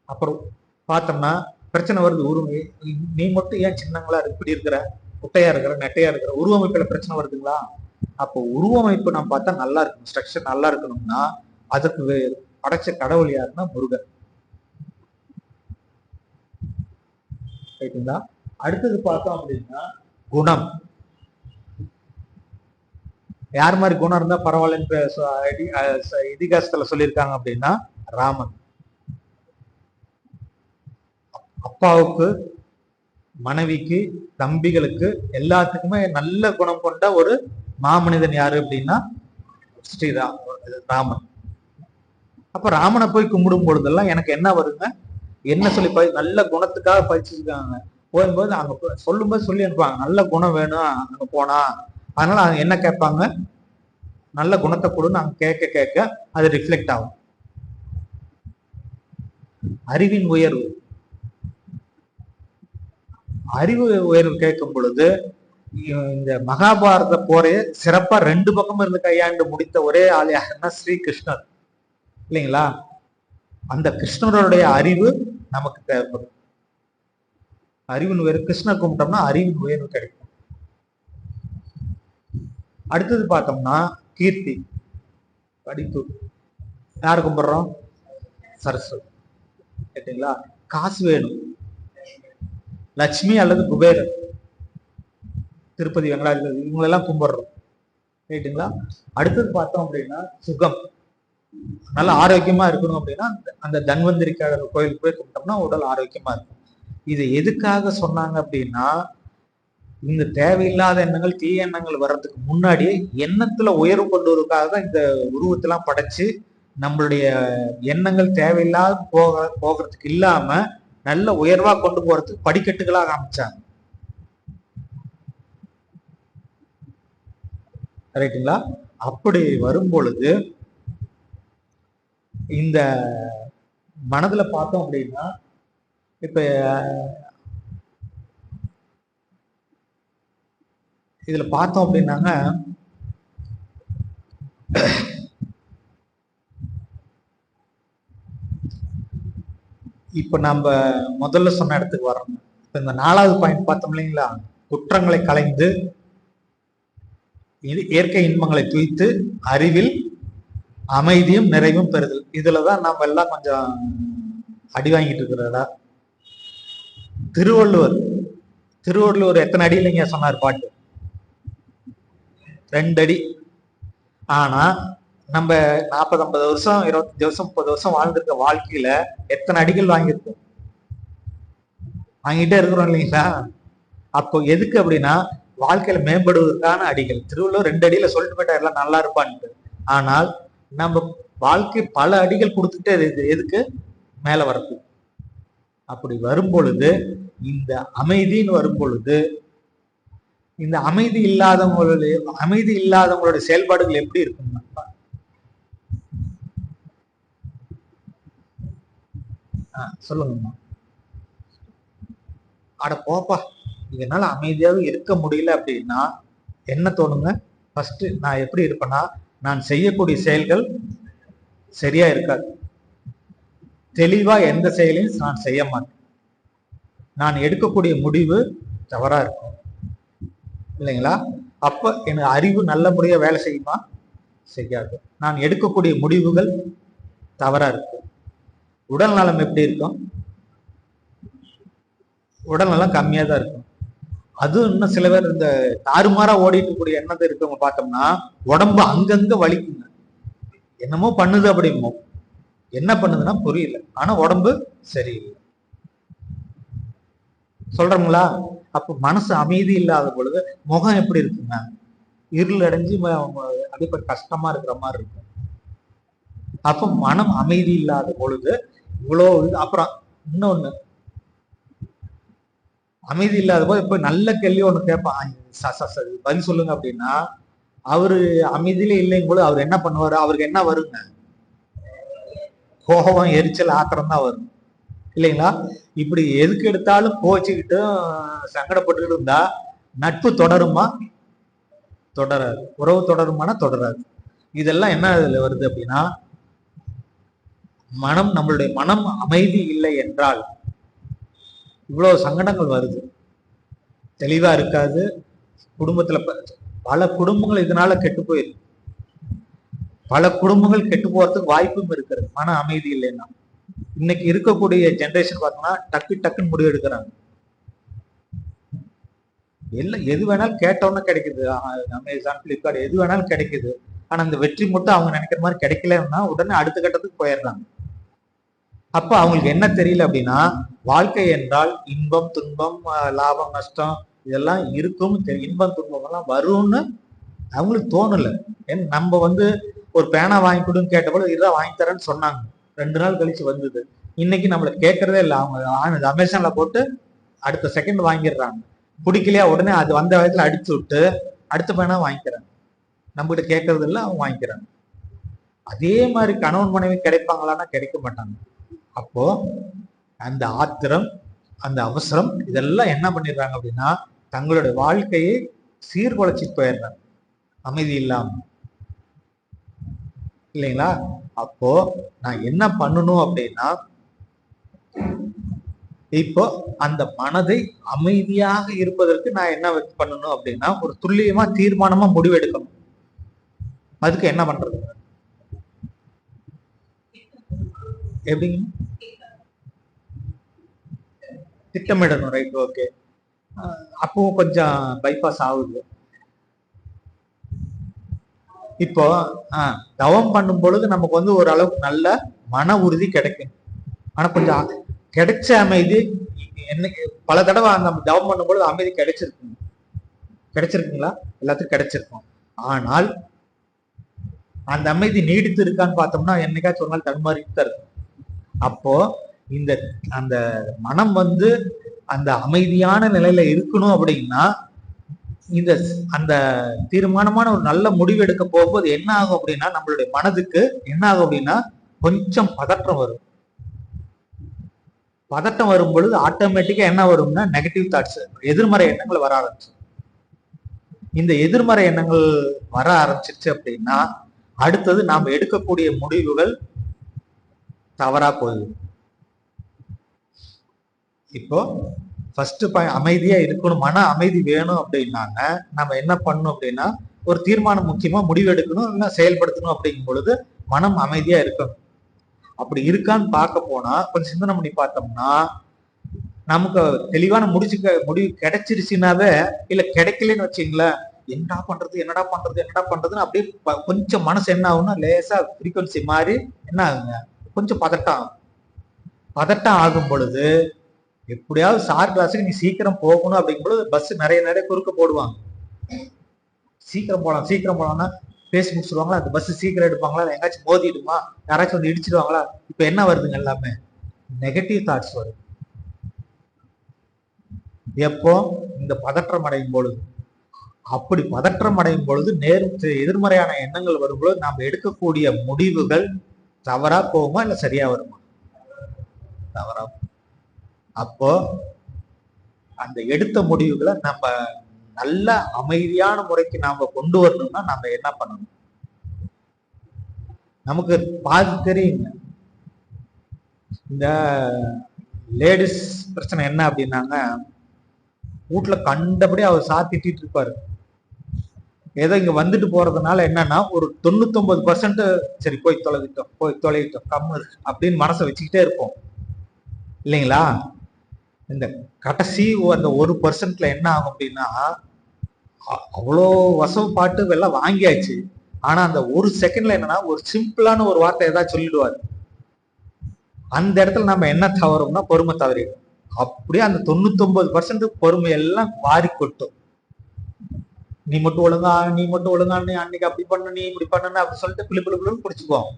அப்புறம் பார்த்தோம்னா பிரச்சனை வருது. நீ மட்டும் ஏன் சின்னங்களா இப்படி இருக்கிற, குட்டையா இருக்கிற, நெட்டையா இருக்கிற, உருவமைப்புல பிரச்சனை வருதுங்களா? அப்போ உருவமைப்பு நம்ம பார்த்தா நல்லா இருக்கணும், ஸ்ட்ரக்சர் நல்லா இருக்கணும்னா அதுக்கு படைச்ச கடவுள் யாருன்னா முருகன். ரைட்டுங்களா? அடுத்தது பார்த்தோம் அப்படின்னா குணம். யார் மாதிரி குணம் இருந்தா பரவாயில்லன்னு இதிகாசத்துல சொல்லியிருக்காங்க அப்படின்னா ராமன். அப்பாவுக்கு, மனைவிக்கு, தம்பிகளுக்கு எல்லாத்துக்குமே நல்ல குணம் கொண்ட ஒரு மாமனிதன் யாரு அப்படின்னா ராமன். அப்ப ராமனை போய் கும்பிடும் பொழுதெல்லாம் எனக்கு என்ன வருங்க, என்ன சொல்லி நல்ல குணத்துக்காக பயிற்சிருக்காங்க. போகும்போது அங்க சொல்லும்போது சொல்லி அனுப்புவாங்க, நல்ல குணம் வேணும் அங்க போனா. அதனால அவங்க என்ன கேட்பாங்க, நல்ல குணத்தை கொடுன்னு அங்க கேட்க கேட்க அது ரிஃப்ளெக்ட் ஆகும். அறிவின் உயர்வு, அறிவு உயர்வு கேட்கும் பொழுது இந்த மகாபாரத போரே சிறப்பா 2 பக்கம் இருந்து கையாண்டு முடித்த ஒரே ஆள் யாருன்னா ஸ்ரீகிருஷ்ணர் இல்லைங்களா? அந்த கிருஷ்ணருடைய அறிவு நமக்கு தேவைப்படும். அறிவின் உயர்வு, கிருஷ்ணர் கும்பிட்டோம்னா அறிவின் உயர்வு கிடைக்கும். அடுத்தது பார்த்தோம்னா கீர்த்தி, படிப்பு. யாரு கும்பிடுறோம்? சரஸ்வதி. கேட்டீங்களா? காசு வேணும், லட்சுமி அல்லது குபேரர், திருப்பதி வெங்கடாஜலபதி, இவங்களெல்லாம் கும்பிடுறோம். ரைட்டுங்களா? அடுத்தது பார்த்தோம் அப்படின்னா சுகம், நல்ல ஆரோக்கியமா இருக்கணும் அப்படின்னா அந்த தன்வந்திரிக்காக கோயிலுக்கு போய் கும்பிட்டோம்னா உடல் ஆரோக்கியமா இருக்கும். இது எதுக்காக சொன்னாங்க அப்படின்னா, இந்த தேவையில்லாத எண்ணங்கள், தீய எண்ணங்கள் வர்றதுக்கு முன்னாடியே எண்ணத்துல உயர்வு கொண்டு வருவதற்காக தான் இந்த உருவத்தெல்லாம் படைச்சு நம்மளுடைய எண்ணங்கள் தேவையில்லாத போகிறதுக்கு இல்லாம நல்ல உயர்வா கொண்டு போறதுக்கு படிக்கட்டுகளாக அமைச்சாங்க. ரைட்டுங்களா? அப்படி வரும் பொழுது இந்த மனதுல பார்த்தோம் அப்படின்னா, இப்ப இதுல பார்த்தோம் அப்படின்னாங்க, இப்ப நம்ம முதல்ல சொன்ன இடத்துக்கு வரோம். இப்ப இந்த 4வது பாயிண்ட் பார்த்தோம் இல்லைங்களா, குற்றங்களை களைந்து இயற்கை இன்பங்களை துய்த்து அறிவில் அமைதியும் நிறைவும் பெறுதல். இதுலதான் நம்ம எல்லாம் கொஞ்சம் அடி வாங்கிட்டு இருக்கிறதா. திருவள்ளுவர் எத்தனை அடி இல்லைங்க சொன்னார் பாட்டு? 2 அடி. ஆனா நம்ம 40-50 வருஷம், 25 வருஷம், 30 வருஷம் வாழ்ந்திருக்க வாழ்க்கையில எத்தனை அடிகள் வாங்கியிருக்கோம்? வாங்கிட்டே இருக்கிறோம் இல்லைங்களா? அப்போ எதுக்கு அப்படின்னா, வாழ்க்கையில மேம்படுவதற்கான அடிகள். திருவள்ளுவர் 2 அடியில சொல்லிட்டு போயிட்டார் எல்லாம் நல்லா இருப்பான்ட்டு. ஆனால் நம்ம வாழ்க்கை பல அடிகள் கொடுத்துட்டே எதுக்கு? மேல வரது. அப்படி வரும் பொழுது, இந்த அமைதின்னு வரும் பொழுது, இந்த அமைதி இல்லாதவங்களுடைய செயல்பாடுகள் எப்படி இருக்குன்னா, சொல்லுங்கம்மா. அட போப்பா, இதனால அமைதியாக இருக்க முடியல அப்படின்னா என்ன தோணுங்க? ஃபர்ஸ்ட் நான் எப்படி இருப்பேன்னா, நான் செய்யக்கூடிய செயல்கள் சரியா இருக்காது. தெளிவா எந்த செயலையும் நான் செய்ய மாட்டேன். நான் எடுக்கக்கூடிய முடிவு தவறா இருக்கும் இல்லைங்களா? அப்ப எனக்கு அறிவு நல்ல முறையா வேலை செய்யுமா? செய்யாது. நான் எடுக்கக்கூடிய முடிவுகள் தவறா இருக்கும். உடல் நலம் எப்படி இருக்கும்? உடல் நலம் கம்மியா தான் இருக்கும். அதுவும் இன்னும் சில பேர் இந்த தாறுமாறா ஓடிட்டு கூடிய எண்ணத்தை இருக்கவங்க பார்த்தோம்னா உடம்பு அங்கங்க வலிக்குங்க. என்னமோ பண்ணுது அப்படிமோ, என்ன பண்ணுதுன்னா புரியல, ஆனா உடம்பு சரியில்லை. சொல்றோங்களா? அப்ப மனசு அமைதி இல்லாத பொழுது முகம் எப்படி இருக்குங்க? இருள் அடைஞ்சு அப்படியே கஷ்டமா இருக்கிற மாதிரி இருக்கும். அப்ப மனம் அமைதி இல்லாத பொழுது இவ்வளோ அப்புறம் இன்னொன்னு, அமைதி இல்லாத போது இப்ப நல்ல கேள்வி ஒண்ணு கேட்பான், பதில் சொல்லுங்க அப்படின்னா, அவரு அமைதியிலே இல்லைங்க போது அவர் என்ன பண்ணுவாரு? அவருக்கு என்ன வருங்க? கோபம், எரிச்சல், ஆத்திரம் தான் வரும் இல்லைங்களா? இப்படி எதுக்கு எடுத்தாலும் கோச்சுக்கிட்டு சங்கடப்பட்டுக்கிட்டு இருந்தா நட்பு தொடருமா? தொடராது. உறவு தொடருமானா தொடராது. இதெல்லாம் என்ன இதுல வருது அப்படின்னா, நம்மளுடைய மனம் அமைதி இல்லை என்றால் இவ்வளவு சங்கடங்கள் வருது. தெளிவா இருக்காது. குடும்பத்துல பல குடும்பங்கள் இதனால கெட்டு போயிருக்கு. பல குடும்பங்கள் கெட்டு போறதுக்கு வாய்ப்பும் இருக்கிறது, மன அமைதி இல்லைன்னா. இன்னைக்கு இருக்கக்கூடிய ஜெனரேஷன் பார்த்தோம்னா டக்குன்னு முடிவு எடுக்கிறாங்க. எல்லாம் எது வேணாலும் கேட்டோன்னு கிடைக்குது. அமேசான், பிளிப்கார்ட் எது வேணாலும் கிடைக்குது. ஆனா அந்த வெற்றி மட்டும் அவங்க நினைக்கிற மாதிரி கிடைக்கலன்னா உடனே அடுத்த கட்டத்துக்கு போயிடுறாங்க. அப்ப அவங்களுக்கு என்ன தெரியல அப்படின்னா, வாழ்க்கை என்றால் இன்பம் துன்பம் லாபம் நஷ்டம் இதெல்லாம் இருக்கும் தெரியும். இன்பம் துன்பம் எல்லாம் வரும்னு அவங்களுக்கு தோணல. ஏன்னா நம்ம வந்து ஒரு பேனா வாங்கி கொடுன்னு கேட்டபோது இதான் வாங்கி தரேன்னு சொன்னாங்க. 2 நாள் கழிச்சு வந்தது. இன்னைக்கு நம்மள கேட்கறதே இல்லை. அவங்க அமேசான்ல போட்டு அடுத்த செகண்ட் வாங்கிடுறாங்க. பிடிக்கலையா உடனே அது வந்த வயதுல அடிச்சு விட்டு அடுத்த பேனா வாங்கிக்கிறாங்க. நம்ம கிட்ட கேட்கறது இல்லை, அவங்க வாங்கிக்கிறாங்க. அதே மாதிரி கணவன் மனைவி கிடைப்பாங்களான்னா கிடைக்க மாட்டாங்க. அப்போ அந்த ஆத்திரம், அந்த அவசரம் இதெல்லாம் என்ன பண்ணிடுறாங்க அப்படின்னா தங்களுடைய வாழ்க்கையை சீர்குலைச்சி போயிடுறாங்க, அமைதி இல்லாம. இல்லைங்களா? அப்போ நான் என்ன பண்ணணும் அப்படின்னா, இப்போ அந்த மனதை அமைதியாக இருப்பதற்கு நான் என்ன பண்ணணும் அப்படின்னா ஒரு துல்லியமா தீர்மானமா முடிவெடுக்கணும். அதுக்கு என்ன பண்றது? எப்படிங்க? திட்டமிடணும். Right, okay. அப்போ கொஞ்சம் பைபாஸ் ஆகுது. இப்போ தவம் பண்ணும் பொழுது நமக்கு வந்து ஓரளவுக்கு நல்ல மன உறுதி கிடைக்கும். ஆனா கொஞ்சம் கிடைச்ச அமைதி என்ன, பல தடவை நம்ம தவம் பண்ணும் பொழுது அமைதி கிடைச்சிருக்குங்களா? எல்லாத்துக்கும் கிடைச்சிருக்கும். ஆனால் அந்த அமைதி நீடித்து இருக்கான்னு பார்த்தோம்னா என்னைக்காச்சும் ஒரு நாள் தடுமாறிட்டு தான் இருக்கும். அப்போ இந்த அந்த மனம் வந்து அந்த அமைதியான நிலையில இருக்கணும் அப்படின்னா இந்த அந்த தீர்மானமான ஒரு நல்ல முடிவு எடுக்க போகும்போது என்ன ஆகும் அப்படின்னா நம்மளுடைய மனதுக்கு என்ன ஆகும் அப்படின்னா கொஞ்சம் பதற்றம் வரும். பதட்டம் வரும் பொழுது ஆட்டோமேட்டிக்கா என்ன வரும்னா நெகட்டிவ் தாட்ஸ், எதிர்மறை எண்ணங்கள் வர ஆரம்பிச்சு. இந்த எதிர்மறை எண்ணங்கள் வர ஆரம்பிச்சிருச்சு அப்படின்னா அடுத்தது நாம் எடுக்கக்கூடிய முடிவுகள் தவறா போகுது. இப்போ ஃபர்ஸ்ட் அமைதியா இருக்கணும், மன அமைதி வேணும் அப்படின்னாங்க நம்ம என்ன பண்ணணும் அப்படின்னா ஒரு தீர்மானம் முக்கியமா முடிவு எடுக்கணும், இல்லைன்னா செயல்படுத்தணும். அப்படிங்கும் பொழுது மனம் அமைதியா இருக்கணும். அப்படி இருக்கான்னு பார்க்க போனா கொஞ்சம் சிந்தனை பண்ணி பார்த்தோம்னா நமக்கு தெளிவான முடிவு கிடைச்சிருச்சுனாவே, இல்ல கிடைக்கலன்னு வச்சுங்களேன், என்னடா பண்றதுன்னு அப்படியே கொஞ்சம் மனசு என்ன ஆகும்னா லேசா ஃப்ரீக்வன்சி மாதிரி என்ன ஆகுங்க, கொஞ்சம் பதட்டம் ஆகும் பொழுது எப்படியாவது சார் கிளாஸுக்கு நீ சீக்கிரம் போகணும் அப்படிங்கும் பொழுது பஸ் நிறைய குறுக்க போடுவாங்க. சீக்கிரம் போலாம்னா பேசி முடிச்சிருவாங்களா, அந்த பஸ் சீக்கிரம் எடுப்பாங்களா, எங்காச்சும் மோதிடுமா, யாராச்சும் வந்து இடிச்சிடுவாங்களா. இப்ப என்ன வருதுங்க, எல்லாமே நெகட்டிவ் தாட்ஸ் வருது. எப்போ இந்த பதற்றம் அடையும் பொழுது. அப்படி பதற்றம் அடையும் பொழுது எதிர்மறையான எண்ணங்கள் வரும்பொழுது நாம் எடுக்கக்கூடிய முடிவுகள் தவறா போகுமா இல்ல சரியா வருமா? தவறா. அப்போ அந்த எடுத்த முடிவுகளை நம்ம நல்ல அமைதியான முறைக்கு நாம கொண்டு வரணும்னா நம்ம என்ன பண்ணணும்? நமக்கு பாதி தெரியுங்க. இந்த லேடிஸ் பிரச்சனை என்ன அப்படின்னாங்க, வீட்டுல கண்டபடி அவர் சாத்திட்டு இருப்பாரு. ஏதோ இங்க வந்துட்டு போறதுனால என்னன்னா ஒரு 99% சரி போய் தொலைவிட்டோம் கம்மு அப்படின்னு மனசை வச்சுக்கிட்டே இருப்போம் இல்லைங்களா? இந்த கடைசி அந்த 1% என்ன ஆகும் அப்படின்னா அவ்வளோ வசப்பாட்டு எல்லாம் வாங்கியாச்சு. ஆனா அந்த ஒரு செகண்ட்ல என்னன்னா ஒரு சிம்பிளான ஒரு வார்த்தை ஏதாவது சொல்லிடுவாரு. அந்த இடத்துல நம்ம என்ன தவறோம்னா பொறுமை தவறிடும். அப்படியே அந்த 99% பொறுமை எல்லாம் வாரி கொட்டும். நீ மட்டும் ஒழுங்கா நீ அன்னைக்கு அப்படி பண்ண, நீ இப்படி பண்ணு அப்படி சொல்லிட்டு பிள்ளைன்னு பிடிச்சுக்குவோம்.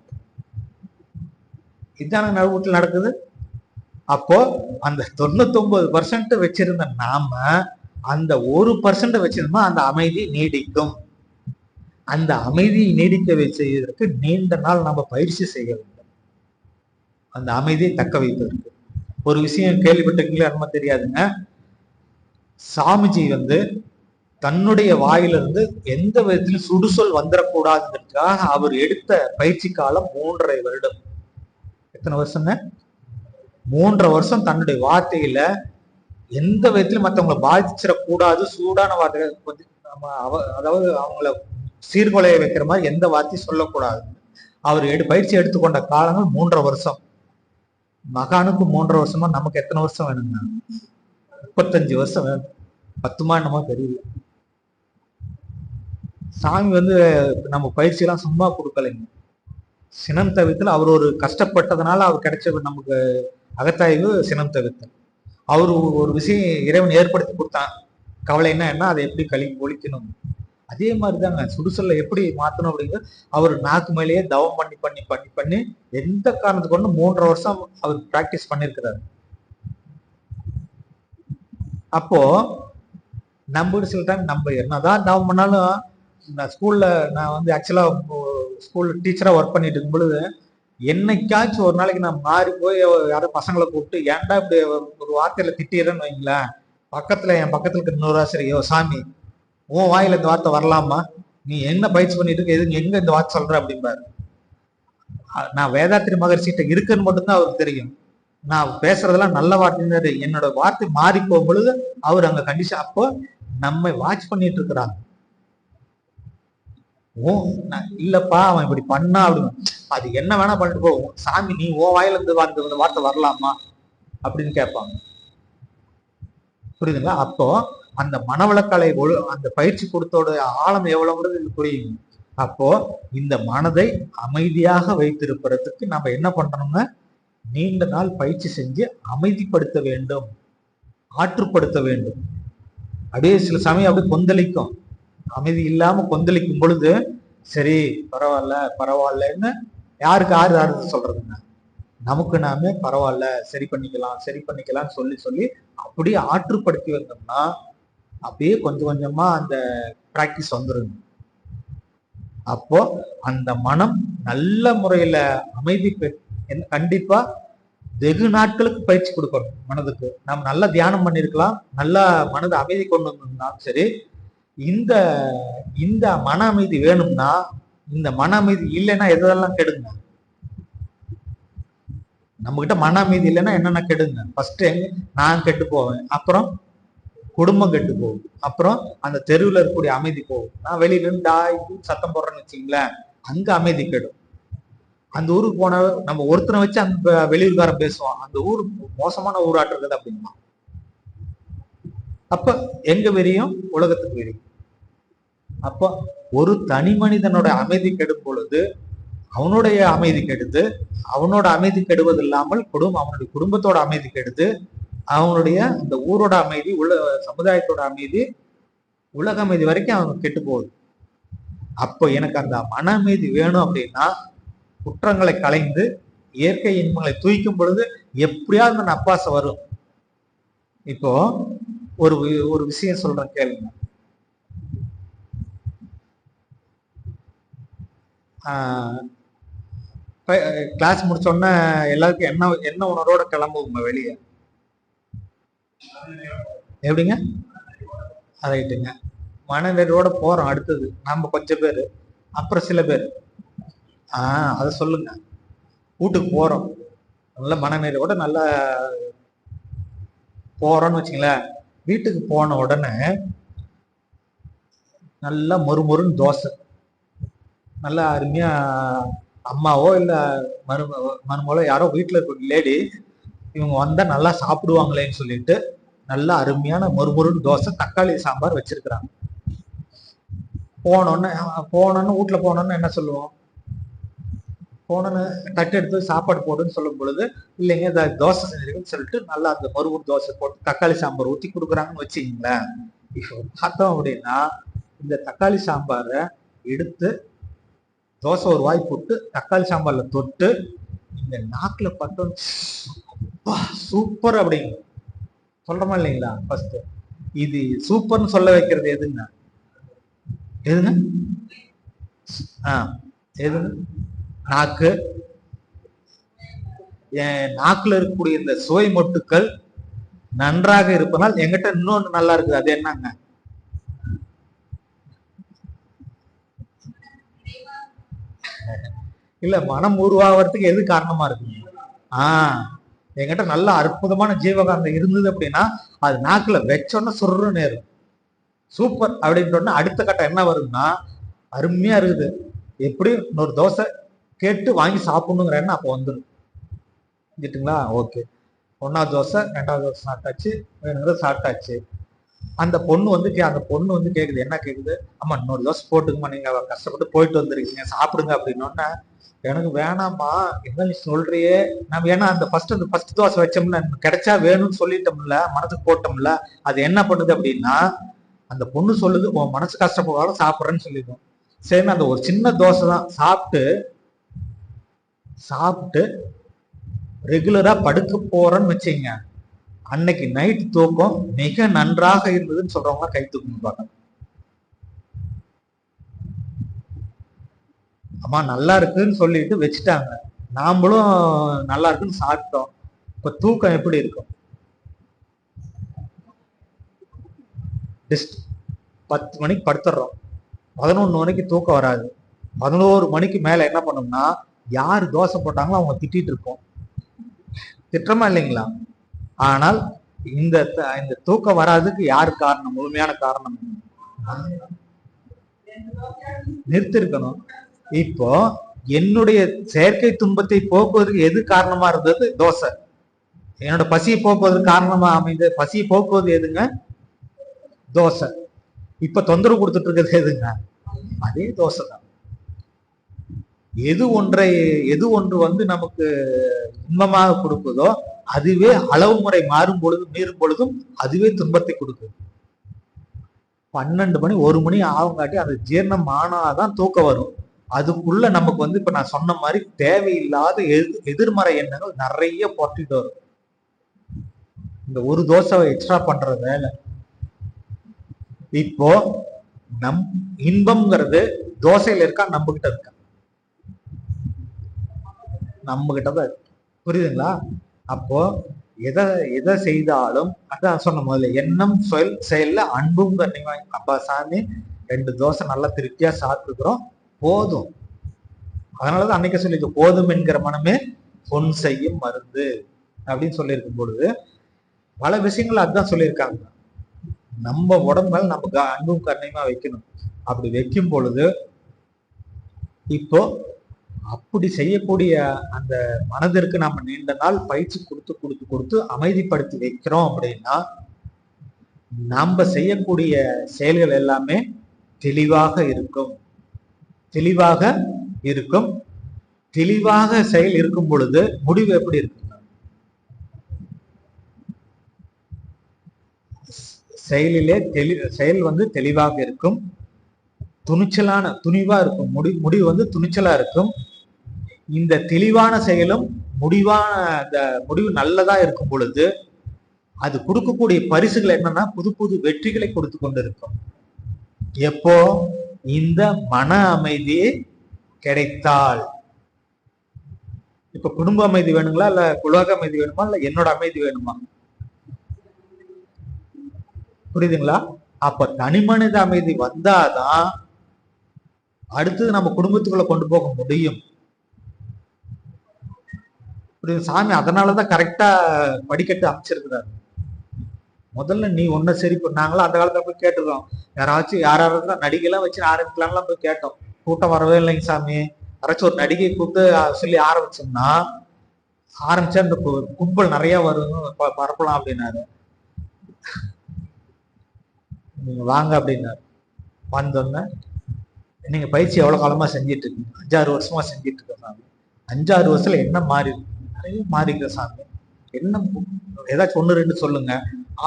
இதுதான வீட்டுல நடக்குது. அப்போ அந்த 99% வச்சிருந்த நாம அந்த 1% வச்சிருந்தோம், அந்த அமைதி நீடிக்கும். அந்த அமைதியை நீடிக்க செய்வதற்கு நீண்ட நாள் நம்ம பயிற்சி செய்ய வேண்டும். அந்த அமைதியை தக்க வைப்பதற்கு ஒரு விஷயம் கேள்விப்பட்டிருக்கீங்களா நம்ம தெரியாதுங்க. சாமிஜி வந்து தன்னுடைய வாயிலிருந்து எந்த விதத்திலும் சுடுசொல் வந்துடக்கூடாதுன்றதுக்காக அவர் எடுத்த பயிற்சி காலம் 3.5 வருடம். எத்தனை வருஷங்க? 3.5 வருஷம் தன்னுடைய வார்த்தையில எந்த விதத்திலும் மற்றவங்களை பாதிச்சிடக்கூடாது, சூடான வார்த்தைகள் அதாவது அவங்கள சீர்குலைய வைக்கிற மாதிரி எந்த வார்த்தையும் சொல்லக்கூடாது. அவர் பயிற்சி எடுத்துக்கொண்ட காலங்கள் 3.5 வருஷம். மகானுக்கு 3.5 வருஷமா நமக்கு எத்தனை வருஷம் வேணுங்க? 35 வருஷம் வேணும். 10மா என்னமோ தெரியல. சாமி வந்து நம்ம பயிற்சி எல்லாம் சும்மா கொடுக்கலைங்க. சினம் தவித்தல் அவர் ஒரு கஷ்டப்பட்டதுனால அவர் கிடைச்ச நமக்கு அகத்தாய்வு சினம் தவித்தல். அவர் ஒரு விஷயம் இறைவன் ஏற்படுத்தி கொடுத்தான், கவலைன்னா என்ன, அதை எப்படி ஒழிக்கணும். அதே மாதிரிதாங்க சுடுசொல்ல எப்படி மாத்தணும் அப்படிங்கிறது அவர் நாக்கு மேலேயே தவம் பண்ணி பண்ணி பண்ணி பண்ணி எந்த காரணத்துக்கு கொண்டு 3.5 வருஷம் அவர் பிராக்டிஸ் பண்ணிருக்கிறாரு. அப்போ நம்ம சில டைம் நம்ம என்னதான் தவம் பண்ணாலும், நான் ஸ்கூல்ல நான் வந்து ஆக்சுவலா ஸ்கூல் டீச்சரா ஒர்க் பண்ணிட்டு இருக்கும் பொழுது என்னைக்காச்சும் ஒரு நாளைக்கு நான் மாறி போய் யாரும் பசங்களை கூப்பிட்டு ஏன்டா இப்படி ஒரு வார்த்தையில திட்டிடுறேன்னு வைங்களேன், என் பக்கத்துல இருக்க இன்னொரு ஆசிரியோ, சாமி உன் வாயில இந்த வார்த்தை வரலாமா, நீ என்ன பயிற்சி பண்ணிட்டு இருக்க, எதுக்கு எங்க இந்த வார்த்தை சொல்ற அப்படிம்பாரு. நான் வேதாத்திரி மகர்ஷிட்ட இருக்குன்னு மட்டும்தான் அவருக்கு தெரியும். நான் பேசுறதெல்லாம் நல்ல வார்த்தை, என்னோட வார்த்தை மாறி போகும் பொழுது அவர் அங்க கண்டிஷன். அப்போ நம்ம வாட்ச் பண்ணிட்டு இருக்கிறாங்க. இல்லப்பா அவன் இப்படி பண்ணா அப்படின்னு, அது என்ன வேணா பண்ணிட்டு போவோம், சாமி நீ உன் வாயில இருந்து அந்த வார்த்தை வரலாமா அப்படின்னு கேட்பாங்க. புரியுதுங்களா? அப்போ அந்த மனவளக்கலை அந்த பயிற்சி கொடுத்தோட ஆழம் எவ்வளவுங்கிறது புரியுங்க. அப்போ இந்த மனதை அமைதியாக வைத்திருப்பதற்கு நம்ம என்ன பண்றோம்னா, நீண்ட நாள் பயிற்சி செஞ்சு அமைதிப்படுத்த வேண்டும், ஆற்றுப்படுத்த வேண்டும். அப்படியே சில சமயம் அப்படியே கொந்தளிக்கும், அமைதி இல்லாம கொந்தளிக்கும் பொழுது சரி பரவாயில்ல பரவாயில்லன்னு யாருக்கு ஆறுதல் சொல்றதுங்க, நமக்கு நாமே பரவாயில்ல சரி பண்ணிக்கலாம்னு சொல்லி சொல்லி அப்படியே ஆற்றுப்படுத்தி வந்தோம்னா அப்படியே கொஞ்சம் கொஞ்சமா அந்த பிராக்டிஸ் வந்துருங்க. அப்போ அந்த மனம் நல்ல முறையில அமைதி கண்டிப்பா வெகு நாட்களுக்கு பயிற்சி கொடுக்கணும் மனதுக்கு. நம்ம நல்லா தியானம் பண்ணிருக்கலாம், நல்லா மனதை அமைதி கொண்டு வந்திருந்தாலும் சரி, இந்த இந்த மன அமைதி வேணும்னா, இந்த மன அமைதி இல்லைன்னா எதெல்லாம் கெடுங்க. நம்ம கிட்ட மன அமைதி இல்லைன்னா என்னென்ன கெடுங்க. ஃபர்ஸ்ட் நான் கெட்டு போவேன், அப்புறம் குடும்பம் கெட்டு போகும், அப்புறம் அந்த தெருவில் இருக்கக்கூடிய அமைதி போகும். நான் வெளியில இருந்து சத்தம் போடுறேன்னு வச்சுங்களேன், அங்க அமைதி கெடும். அந்த ஊருக்கு போன நம்ம ஒருத்தனை வச்சு அந்த வெளியூர்காரன் பேசுவான், அந்த ஊர் மோசமான ஊராட்டு இருக்குது அப்படின்னா, அப்ப எங்க வெறியும் உலகத்துக்கு வெறியும். அப்ப ஒரு தனி மனிதனோட அமைதி கெடும் பொழுது அவனுடைய அமைதி கெடுது, அவனோட அமைதி கெடுவது இல்லாமல் அவனுடைய குடும்பத்தோட அமைதி கெடுது, அவனுடைய அந்த ஊரோட அமைதி, சமுதாயத்தோட அமைதி, உலக அமைதி வரைக்கும் அவனுக்கு கெட்டு போகுது. அப்போ எனக்கு அந்த மன அமைதி வேணும் அப்படின்னா குற்றங்களை களைந்து இயற்கை இன்பங்களை தூய்க்கும் பொழுது எப்படியாவது அந்த நப்பாசை வரும். இப்போ ஒரு விஷயம் சொல்றேன் கேளுங்க. கிளாஸ் முடிச்சோடனே எல்லாருக்கும் என்ன உணர்வோட கிளம்புவோங்க வெளியே? எப்படிங்க? ரைட்டுங்க, மனநிறைவோட போறோம். அடுத்தது நம்ம கொஞ்சம் பேர், அப்புறம் சில பேர் அதை சொல்லுங்க. வீட்டுக்கு போறோம், நல்ல மனநிறைவோட நல்லா போறோம்னு வச்சுங்களேன். வீட்டுக்கு போன உடனே நல்லா மொறுமொறுன்னு தோசை, நல்லா அருமையா அம்மாவோ இல்ல மருமகளோ யாரோ வீட்டுல இருக்க லேடி இவங்க வந்தா நல்லா சாப்பிடுவாங்களேன்னு சொல்லிட்டு நல்லா அருமையான மொறுமொறுன்னு தோசை தக்காளி சாம்பார் வச்சிருக்கிறாங்க. போனோன்னு வீட்டுல போனோன்னு என்ன சொல்லுவோம்? போனோன்னு தட்டு எடுத்து சாப்பாடு போடுன்னு சொல்லும் பொழுது, இல்லைங்க தோசை செஞ்சிருக்குன்னு சொல்லிட்டு நல்லா அந்த மொறுமொறு தோசை போட்டு தக்காளி சாம்பார் ஊற்றி கொடுக்குறாங்கன்னு வச்சுக்கிங்களேன். இப்போ பார்த்தோம் அப்படின்னா இந்த தக்காளி சாம்பாரை எடுத்து தோசை ஒரு வாய் போட்டு தக்காளி சாம்பார்ல தொட்டு இந்த நாக்குல பட்டோம் சூப்பர் அப்படிங்க சொல்றோமா இல்லைங்களா? ஃபர்ஸ்ட் இது சூப்பர்னு சொல்ல வைக்கிறது எதுங்க? எதுங்க? நாக்கு. என் நாக்குல இருக்கக்கூடிய இந்த சுவை மொட்டுக்கள் நன்றாக இருப்பதால் எங்கிட்ட இன்னொன்னு நல்லா இருக்குது. அது என்னங்க? இல்ல, மனம் உருவாகிறதுக்கு எது காரணமா இருக்கு? என்கிட்ட நல்ல அற்புதமான ஜீவகாந்தம் இருந்தது அப்படின்னா அது நாக்குல வச்சோன்னா சுருன்னு நேரும் சூப்பர் அப்படின்ற அடுத்த கட்டம் என்ன வரும்னா, அருமையா இருக்குது, எப்படி இன்னொரு தோசை கேட்டு வாங்கி சாப்பிடணுங்கிற எண்ணம் அப்போ வந்துடும். கேட்டுங்களா? ஓகே, 1வது தோசை 2வது தோசை சாப்பிட்டாச்சு, வேணுங்கிறத சாப்பிட்டாச்சு. அந்த பொண்ணு வந்து கேக்குது, என்ன கேக்குது? அம்மா இன்னொரு தோசை போட்டுக்குமா, நீங்க கஷ்டப்பட்டு போயிட்டு வந்துருக்கீங்க, சாப்பிடுங்க அப்படின்னோடனே எனக்கு வேணாமா, என்ன நீ சொல்றியே, நம்ம ஏன்னா அந்த ஃபர்ஸ்ட் தோசை வச்சோம்ல, கிடைச்சா வேணும்னு சொல்லிட்டோம்ல, மனசுக்கு போட்டோம்ல, அது என்ன பண்ணுது அப்படின்னா, அந்த பொண்ணு சொல்லுது உன் மனசு கஷ்டப்படாலும் சாப்பிட்றேன்னு சொல்லிடும். சரி, அந்த ஒரு சின்ன தோசை தான் சாப்பிட்டு சாப்பிட்டு ரெகுலரா படுக்க போறேன்னு வச்சுங்க, அன்னைக்கு நைட் தூக்கம் மிக நன்றாக இருந்ததுன்னு சொல்றவங்க கை தூக்கணும் பார்க்க. அம்மா நல்லா இருக்குன்னு சொல்லிட்டு வச்சுட்டாங்க, நாமளும் நல்லா இருக்குன்னு சாப்பிட்டோம். இப்ப தூக்கம் எப்படி இருக்கும்? 10 மணிக்கு படுத்துடுறோம், 11 மணிக்கு தூக்கம் வராது. 11 மணிக்கு மேல என்ன பண்ணோம்னா, யாரு தோசை போட்டாங்களோ அவங்க திட்டிட்டு இருப்போம். திட்டமா இல்லைங்களா? ஆனால் இந்த இந்த தூக்கம் வராதுக்கு யாரு காரணம்? முழுமையான காரணம் நிறுத்திருக்கணும். இப்போ என்னுடைய செயற்கை துன்பத்தை போக்குவதற்கு எது காரணமா இருந்தது? தோசை. என்னோட பசியை போக்குவதற்கு காரணமா அமைந்த பசியை போக்குவது எதுங்க? தோசை. இப்ப தொந்தரவு கொடுத்துட்டு இருக்கிறது எதுங்க? அதே தோசை தான். எது ஒன்று வந்து நமக்கு இன்பமாக கொடுக்குதோ அதுவே அளவு முறை மீறும் பொழுதும் அதுவே துன்பத்தை கொடுக்குது. 12 மணி 1 மணி ஆகுங்காட்டி அது ஜீரணம் ஆனாதான் தூக்கம் வரும். அதுக்குள்ள நமக்கு வந்து இப்ப நான் சொன்ன மாதிரி தேவையில்லாத எதிர்மறை எண்ணங்கள் நிறைய போட்டுட்டு வரும். இந்த ஒரு தோசை எக்ஸ்ட்ரா பண்ற வேலை. இப்போ இன்பம்ங்கிறது தோசையில இருக்கா, நம்ம கிட்ட இருக்கா? நம்ம கிட்டதான் இருக்கு. புரியுதுங்களா? அப்போ எதை செய்தாலும் அதான் சொன்ன முதல்ல, எண்ணம் செயல்ல அன்பும் கண்ணியமா. அப்பா சாமி 2 தோசை நல்லா திருப்தியா சாப்பிட்டுக்கிறோம், போதும். அதனாலதான் அன்னைக்கு சொல்லிட்டு போதும் என்கிற மனமே பொன் செய்யும் மருந்து அப்படின்னு சொல்லியிருக்கும் பொழுது பல விஷயங்கள் அதுதான் சொல்லியிருக்காங்க. நம்ம உடம்புல நம்ம அன்பும் கண்ணியமா வைக்கணும். அப்படி வைக்கும் பொழுது இப்போ அப்படி செய்யக்கூடிய அந்த மனதிற்கு நம்ம நீண்ட நாள் பயிற்சி கொடுத்து அமைதிப்படுத்தி வைக்கிறோம் அப்படின்னா நம்ம செய்யக்கூடிய செயல்கள் எல்லாமே தெளிவாக இருக்கும். தெளிவாக செயல் இருக்கும் பொழுது முடிவு எப்படி இருக்கு? செயல் வந்து தெளிவாக இருக்கும், துணிவா இருக்கும். முடிவு வந்து துணிச்சலா இருக்கும். இந்த தெளிவான செயலும் முடிவு நல்லதா இருக்கும் பொழுது அது கொடுக்கக்கூடிய பரிசுகள் என்னன்னா புது வெற்றிகளை கொடுத்து கொண்டிருக்கும். எப்போ இந்த மன அமைதி கிடைத்தால். இப்ப குடும்ப அமைதி வேணுங்களா, இல்ல உலக அமைதி வேணுமா, இல்ல என்னோட அமைதி வேணுமா? புரியுதுங்களா? அப்ப தனி மனித அமைதி வந்தாதான் அடுத்தது நம்ம குடும்பத்துக்குள்ள கொண்டு போக முடியும். புரியுது? சாமி அதனாலதான் கரெக்டா படிக்கட்டு அமைச்சிருக்கிறாரு. முதல்ல நீ ஒன்ன சரி பண்ணாங்களோ அந்த காலத்துல போய் கேட்டுருக்கோம். யாராவது நடிகைலாம் வச்சு ஆரம்பிக்கலாம்லாம் போய் கேட்டோம். கூட்டம் வரவே இல்லைங்க சாமி. யாராச்சும் ஒரு நடிகை கூப்பிட்டு சொல்லி ஆரம்பிச்சோம்னா ஆரம்பிச்சா அந்த கும்பல் நிறைய வரும், பரப்பலாம் அப்படின்னாரு. நீங்க வாங்க அப்படின்னாரு. வந்தோன்னே நீங்க பயிற்சி எவ்வளவு காலமா செஞ்சிட்டு இருக்கீங்க? 5-6 வருஷமா செஞ்சிட்டு இருக்கேன் சாமி. 5-6 வருஷத்துல என்ன மாறி இருக்கு? நிறைய மாறி இருக்க சாமி. என்ன ஏதாச்சும் 1-2 சொல்லுங்க.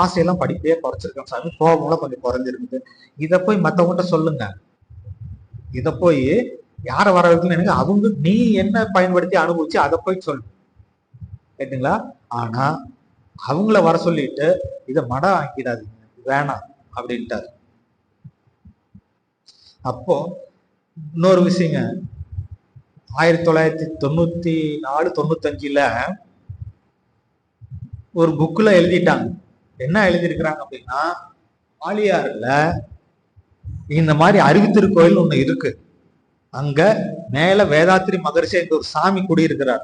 ஆசையெல்லாம் படிப்பையே குறைச்சிருக்கேன் சாமி, கோபம்லாம் கொஞ்சம் குறைஞ்சிருக்குது. இதை போய் மத்தவங்ககிட்ட சொல்லுங்க. இதை போய் யாரை வர வைக்கணும் எனக்கு அவங்க நீ என்ன பயன்படுத்தி அனுபவிச்சு அதை போய் சொல்லு, கேட்டுங்களா? ஆனா அவங்கள வர சொல்லிட்டு இதை மடம் ஆக்கிடாதீங்க, வேணாம் அப்படின்ட்டாரு. அப்போ இன்னொரு விஷயங்க, 1994-95 ஒரு புக்ல எழுதிட்டாங்க. என்ன எழுதியிருக்கிறாங்க அப்படின்னா, ஆலியார்ல இந்த மாதிரி அறிவுத்திருக்கோயில் ஒண்ணு இருக்கு. அங்க மேல வேதாத்திரி மகரிஷி என்ற ஒரு சாமி குடியிருக்கிறார்.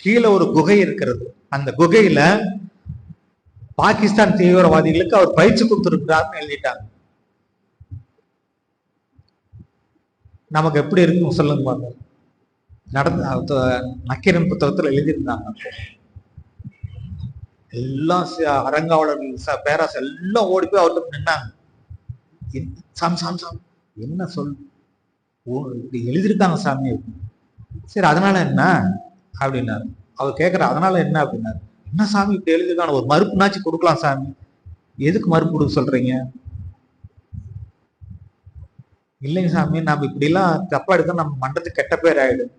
கீழே ஒரு குகை இருக்கிறது. அந்த குகையில பாகிஸ்தான் தீவிரவாதிகளுக்கு அவர் பயிற்சி கொடுத்திருக்கிறார்னு எழுதிட்டாங்க. நமக்கு எப்படி இருக்குன்னு சொல்லுங்க பாருங்க. நடந்த நக்கீரன் புத்தகத்துல எழுதியிருந்தாங்க. எல்லாம் அரங்காவலர்கள் பேராசை எல்லாம் ஓடி போய் அவர்கிட்ட நின்னாங்க. சாமி சாமி சாமி என்ன சொல் எழுதியிருக்காங்க சாமி, சரி அதனால என்ன அப்படின்னாரு. அவர் கேட்கிற அதனால என்ன அப்படின்னாரு. என்ன சாமி இப்படி எழுதிருக்கான, ஒரு மறுப்புனாச்சு கொடுக்கலாம் சாமி. எதுக்கு மறுப்பு கொடுக்க சொல்றீங்க? இல்லைங்க சாமி, நம்ம இப்படி எல்லாம் தப்பா எடுத்தா நம்ம மண்டத்துக்கு கெட்ட பேர் ஆயிடும்.